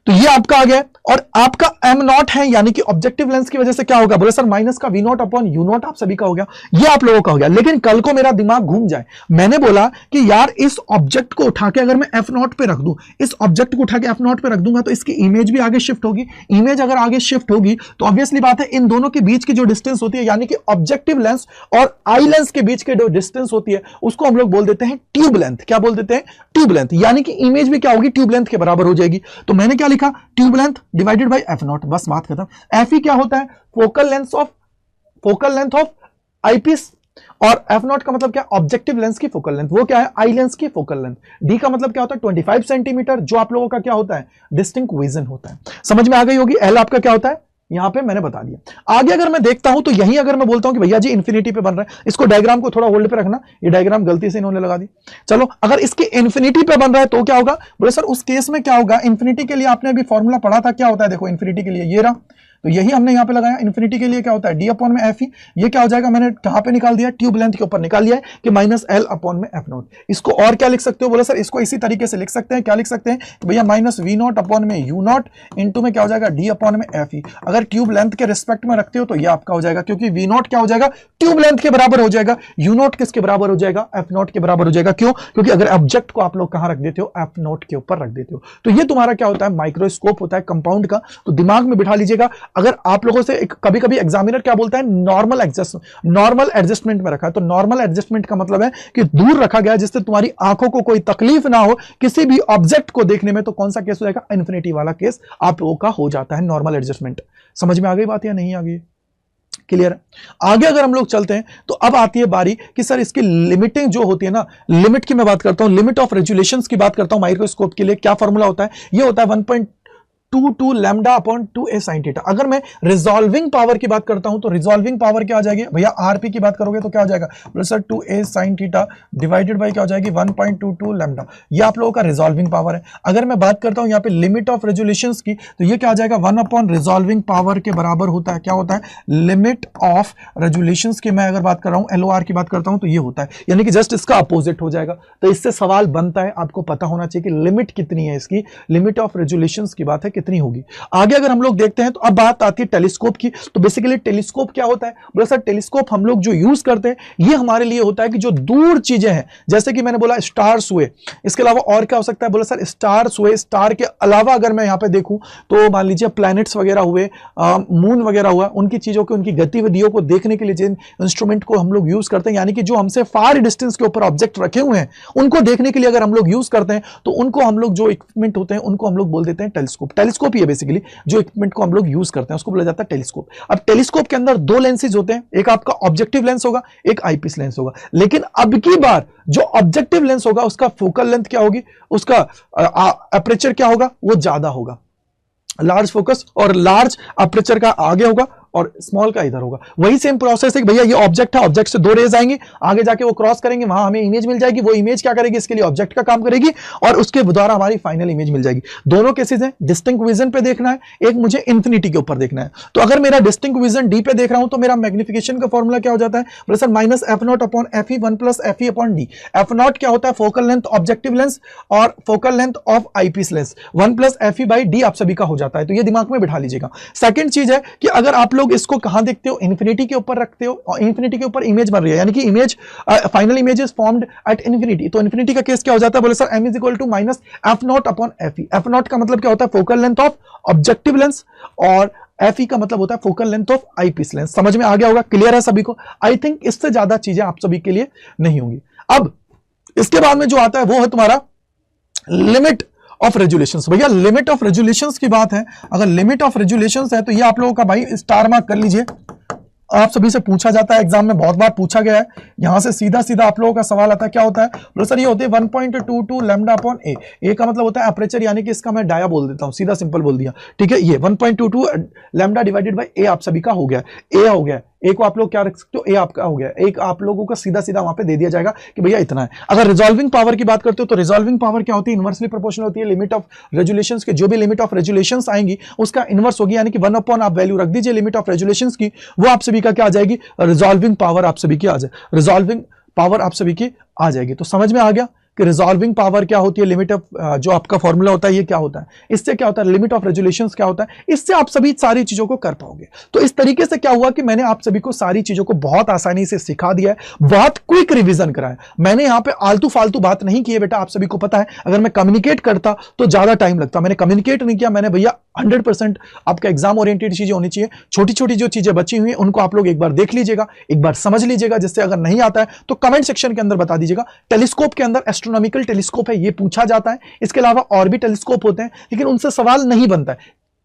तो ये आपका आ गया और आपका एम नॉट है, यानी कि ऑब्जेक्टिव लेंस की वजह से क्या होगा, बोले सर माइनस का v naught upon u naught आप सभी का हो गया, ये आप लोगों का हो गया। लेकिन कल को मेरा दिमाग घूम जाए, मैंने बोला कि यार इस ऑब्जेक्ट को उठा के अगर मैं एफ नॉट पे रख दूं, इस ऑब्जेक्ट को उठा के एफ नॉट पे रख दूंगा तो इसकी इमेज भी आगे शिफ्ट होगी। इमेज अगर आगे शिफ्ट होगी तो ऑब्वियसली बात है इन दोनों के बीच की जो डिस्टेंस होती है, यानी कि ऑब्जेक्टिव लेंस और आई लेंस के बीच की जो डिस्टेंस होती है उसको हम लोग बोल देते हैं ट्यूब लेंथ। क्या बोल देते हैं, ट्यूब लेंथ। यानी कि इमेज भी क्या होगी, ट्यूब लेंथ के बराबर हो जाएगी। तो मैंने क्या लिखा, tube length divided by F not, बस बात खत्म। एफ ई क्या होता है, फोकल लेंथ ऑफ आईपीस, और एफ नॉट का मतलब क्या, ऑब्जेक्टिव लेंस की फोकल लेंथ, वो क्या है आई लेंस की फोकल लेंथ। डी का मतलब क्या होता है 25 सेंटीमीटर, जो आप लोगों का क्या होता है डिस्टिंक्ट विजन होता है। समझ में आ गई होगी। एल आपका क्या होता है यहां पे मैंने बता दिया। आगे अगर मैं देखता हूं तो यही अगर मैं बोलता हूं कि भैया जी इंफिनिटी पे बन रहा है, इसको डायग्राम को थोड़ा होल्ड पे रखना, ये डायग्राम गलती से इन्होंने लगा दी। चलो अगर इसके इंफिनिटी पे बन रहा है तो क्या होगा, बोले सर उस केस में क्या होगा, इंफिनिटी के लिए आपने अभी फॉर्मूला पढ़ा था, क्या होता है देखो इंफिनिटी के लिए ये रहा, तो यही हमने यहां पे लगाया। इंफिनिटी के लिए क्या होता है डी अपॉन में एफ ई, ये क्या हो जाएगा मैंने कहां पे निकाल दिया, ट्यूब लेंथ के ऊपर निकाल लिया है कि माइनस एल अपॉन में एफ नॉट। इसको और क्या लिख सकते हो, बोले सर इसको इसी तरीके से लिख सकते हैं, क्या लिख सकते हैं कि भैया माइनस वी नॉट अपॉन में यू नॉट इंटू में क्या हो जाएगा डी अपॉन में एफ ई। अगर ट्यूब लेंथ के रिस्पेक्ट में रखते हो तो ये आपका हो जाएगा, क्योंकि वी नॉट क्या हो जाएगा ट्यूब लेंथ के बराबर हो जाएगा, यू नॉट किसके बराबर हो जाएगा एफ नॉट के बराबर हो जाएगा। क्यों, क्योंकि अगर ऑब्जेक्ट को आप लोग कहां रख देते हो एफ नॉट के ऊपर रख देते हो। तो ये तुम्हारा क्या होता है माइक्रोस्कोप होता है कंपाउंड का। तो दिमाग में बिठा लीजिएगा। अगर आप लोगों से कभी कभी एग्जामिनर क्या बोलता है नॉर्मल एडजस्टमेंट में रखा है, तो नॉर्मल एडजस्टमेंट का मतलब है कि दूर रखा गया जिससे तुम्हारी आंखों को कोई तकलीफ ना हो किसी भी ऑब्जेक्ट को देखने में। तो कौन सा केस हो जाएगा, इन्फिनिटी वाला केस आप लोगों का हो जाता है नॉर्मल एडजस्टमेंट। समझ में आ गई बात या नहीं आ गई, क्लियर है? आगे अगर हम लोग चलते हैं तो अब आती है बारी कि सर इसकी लिमिटिंग जो होती है ना, लिमिट की मैं बात करता हूं, लिमिट ऑफ रेजुलेशंस की बात करता हूं माइक्रोस्कोप के लिए। क्या फॉर्मूला होता है, ये होता है 1.22 lambda upon 2a sin theta. अगर मैं रिजॉल्विंग पावर की बात करता हूं तो रिजॉल्विंग पावर क्या आ जाएगी भैया, आरपी की बात करोगे तो क्या आ जाएगा sir 2a sin theta divided by क्या हो जाएगी 1.22 लैम्डा। ये आप लोगों का रिजॉल्विंग पावर है। अगर मैं बात करता हूं यहां पे लिमिट ऑफ रेजुलेशंस की तो ये क्या आ जाएगा 1 अपॉन रिजॉल्विंग पावर के बराबर होता है। क्या होता है, लिमिट ऑफ रेजुलेशंस की मैं अगर बात कर रहा हूं एलओआर की बात करता हूं तो ये होता है, यानी कि जस्ट इसका अपोजिट हो जाएगा। तो इससे सवाल बनता है, आपको पता होना चाहिए कि लिमिट कितनी है इसकी, लिमिट ऑफ रेजुलेशंस की बात है कितनी होगी। आगे अगर हम लोग देखते हैं तो अब बात आती है टेलीस्कोप की। तो बेसिकली टेलीस्कोप क्या होता है, बोला सर टेलीस्कोप हम लोग जो यूज करते हैं ये हमारे लिए होता है कि जो दूर चीजें हैं, जैसे कि मैंने बोला स्टार्स हुए, इसके अलावा और क्या हो सकता है, बोला सर स्टार्स हुए, स्टार के अलावा अगर मैं यहां पे देखूं तो मान लीजिए प्लैनेट्स वगैरह हुए, मून वगैरह हुआ, उनकी चीजों की उनकी गतिविधियों को देखने के लिए जिन इंस्ट्रूमेंट को हम लोग यूज करते हैं, यानी कि जो हमसे फार डिस्टेंस के ऊपर ऑब्जेक्ट रखे हुए हैं उनको देखने के लिए अगर हम लोग यूज करते हैं तो उनको हम लोग जो इक्विपमेंट होते हैं उनको हम लोग बोल देते हैं टेलीस्कोप। टेलीस्कोप ये बेसिकली जो इक्विपमेंट को हम लोग यूज करते हैं उसको बोला जाता है टेलीस्कोप। अब टेलीस्कोप के अंदर दो लेंसेज होते हैं, एक आपका ऑब्जेक्टिव लेंस होगा, एक आईपीस लेंस होगा। लेकिन अब की बार जो ऑब्जेक्टिव लेंस होगा उसका फोकल लेंथ क्या होगी, उसका एपर्चर क्या होगा, वो ज्यादा होगा। लार्ज फोकस और लार्ज अपर्चर का आगे होगा और स्मॉल का इधर होगा। वही सेम प्रोसेस है कि भैया ये ऑब्जेक्ट है, ऑब्जेक्ट से 2 रेज आएंगी, आगे जाके वो क्रॉस करेंगे, वहां हमें इमेज मिल जाएगी। वो इमेज क्या करेगी, इसके लिए ऑब्जेक्ट का काम करेगी और उसके द्वारा हमारी फाइनल इमेज मिल जाएगी। दोनों केसेस हैं, डिस्टिंक्ट विजन पे देखना है, एक मुझे इंफिनिटी के ऊपर देखना है। तो अगर मेरा डिस्टिंक्ट विजन डी पे देख रहा हूं तो मेरा मैग्निफिकेशन का फॉर्मूला क्या हो जाता है, बोले sir minus f naught upon f E 1 plus F E upon D. F not क्या होता है, फोकल लेंथ ऑब्जेक्टिव लेंस और focal length of eyepiece lens, 1 plus F E by D आप सभी का हो जाता है। तो ये दिमाग में बिठा लीजिएगा। सेकंड चीज है कि अगर आप लोग इसको कहां देखते हो, इन्फिनिटी के ऊपर रखते हो और इन्फिनिटी के ऊपर इमेज बन रही है, यानी कि image final image is formed at infinity. तो इन्फिनिटी का केस क्या हो जाता है, बोले sir m is equal to minus f naught upon f e. F naught का मतलब क्या होता है, focal length of objective lens और एफ ई का मतलब होता है focal length of eyepiece lens. समझ में आ गया होगा, क्लियर है सभी को। आई थिंक इससे ज्यादा चीजें आप सभी के लिए नहीं होंगी। अब इसके बाद में जो आता है वो है तुम्हारा लिमिट ऑफ रेजुलेशंस। भैया लिमिट ऑफ रेजुलेशंस की बात है, अगर लिमिट ऑफ रेजुलेशंस है तो ये आप लोगों का भाई स्टार मार्क कर लीजिए। आप सभी से पूछा जाता है, एग्जाम में बहुत बार पूछा गया है। यहां से सीधा सीधा आप लोगों का सवाल आता है, क्या होता है, बोलो सर ये होते हैं 1.22 लैम्डा अपॉन ए। ए का मतलब होता है अपर्चर, यानी कि इसका मैं डाया बोल देता हूं, सीधा सिंपल बोल दिया, ठीक है। ये 1.22 लैम्डा डिवाइडेड बाय ए आप सभी का हो गया, ए हो गया। ए को आप लोग क्या रख सकते हो, ए आपका हो गया। एक आप लोगों का सीधा सीधा वहां पे दे दिया जाएगा कि भैया इतना है। अगर रिजॉल्विंग पावर की बात करते हो तो रिजॉल्विंग पावर क्या होती है, इनवर्सली प्रोपोर्शनल होती है लिमिट ऑफ रेजुलेशंस के। जो भी लिमिट ऑफ रेजुलेशंस आएंगी उसका इनवर्स होगी, यानी कि 1 अपॉन आप वैल्यू रख दीजिए लिमिट ऑफ रेजुलेशंस की, वो आप सभी का क्या आ जाएगी, रिजॉल्विंग पावर आप सभी की आ जाए, रिजॉल्विंग पावर आप सभी की आ जाएगी। तो समझ में आ गया कि रिजॉल्विंग पावर क्या होती है, लिमिट ऑफ जो आपका फॉर्मूला होता है ये क्या होता है, इससे क्या होता है, लिमिट ऑफ रेजुलेशंस क्या होता है, इससे आप सभी सारी चीजों को कर पाओगे। तो इस तरीके से क्या हुआ कि मैंने आप सभी को सारी चीजों को बहुत आसानी से सिखा दिया है, बहुत क्विक रिवीजन कराया। मैंने यहां पे आलतू फालतू बात नहीं की है बेटा, आप सभी को पता है। अगर मैं कम्युनिकेट करता तो ज्यादा टाइम लगता, मैंने कम्युनिकेट नहीं किया। मैंने भैया 100% आपका एग्जाम ओरिएंटेड चीजें होनी चाहिए। छोटी छोटी जो चीजें बची हुई हैं उनको आप लोग एक बार देख लीजिएगा, एक बार समझ लीजिएगा, जिससे अगर नहीं आता है तो कमेंट सेक्शन के अंदर बता दीजिएगा। टेलीस्कोप के अंदर एस्ट्रोनॉमिकल टेलीस्कोप है, ये पूछा जाता है। इसके अलावा और भी टेलीस्कोप होते हैं, लेकिन उनसे सवाल नहीं बनता है,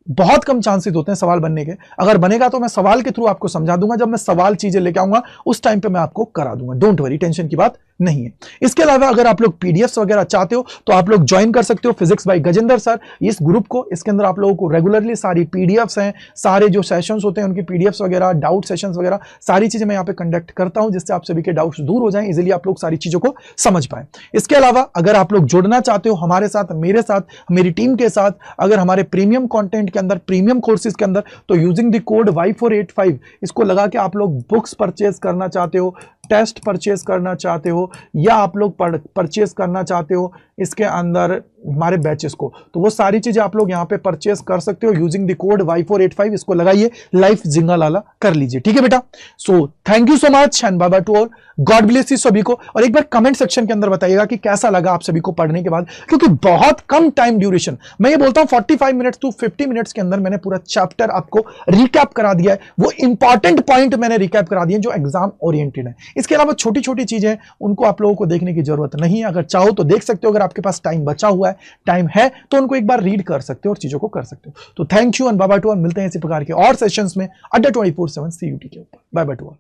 बहुत कम चांसेस होते हैं सवाल बनने के। अगर बनेगा तो मैं सवाल के थ्रू आपको समझा दूंगा, जब मैं सवाल चीजें लेके आऊंगा उस टाइम पे मैं आपको करा दूंगा। डोंट वरी, टेंशन की बात नहीं है। इसके अलावा अगर आप लोग पीडीएफ्स वगैरह चाहते हो तो आप लोग ज्वाइन कर सकते हो फिजिक्स बाय गजेंद्र सर, इस ग्रुप को। इसके अंदर आप लोगों को रेगुलरली सारी पीडीएफ्स हैं, सारे जो सेशंस होते हैं उनकी पीडीएफ्स वगैरह, डाउट सेशंस वगैरह, सारी चीजें मैं यहाँ पे कंडक्ट करता हूं, जिससे आप सभी के डाउट्स दूर हो जाएं, इजीली आप लोग सारी चीजों को समझ पाए। इसके अलावा अगर आप लोग जुड़ना चाहते हो हमारे साथ, मेरे साथ, मेरी टीम के साथ, अगर हमारे प्रीमियम कॉन्टेंट के अंदर, प्रीमियम कोर्सेज के अंदर, तो यूजिंग द कोड Y485 इसको लगा के आप लोग बुक्स परचेज करना चाहते हो, टेस्ट परचेज करना चाहते हो, या आप लोग परचेज करना चाहते हो इसके अंदर हमारे बैचेस को, तो वो सारी चीजें आप लोग यहाँ पे परचेज कर सकते हो यूजिंग द कोड Y485। इसको लगाइए, लाइफ जिंगालाला कर लीजिए, ठीक है बेटा। So thank you so much and bye bye to all, God bless you सभी को। और एक बार कमेंट सेक्शन के अंदर बताइएगा कि कैसा लगा आप सभी को पढ़ने के बाद, क्योंकि बहुत कम टाइम ड्यूरेशन, मैं ये बोलता हूं 45 मिनट्स टू 50 मिनट्स के अंदर मैंने पूरा चैप्टर आपको रिकैप करा दिया है। वो इंपॉर्टेंट पॉइंट मैंने रिकैप करा दिए जो एग्जाम ओरिएंटेड है। इसके अलावा छोटी छोटी चीजें उनको आप लोगों को देखने की जरूरत नहीं है, अगर चाहो तो देख सकते हो, अगर आपके पास टाइम बचा हुआ है, टाइम है तो उनको एक बार रीड कर सकते हो और चीजों को कर सकते हो। तो thank you and bye bye to all, मिलते हैं इसी प्रकार के और सेशंस में अड्डा 24/7 CUT के ऊपर। Bye bye to all.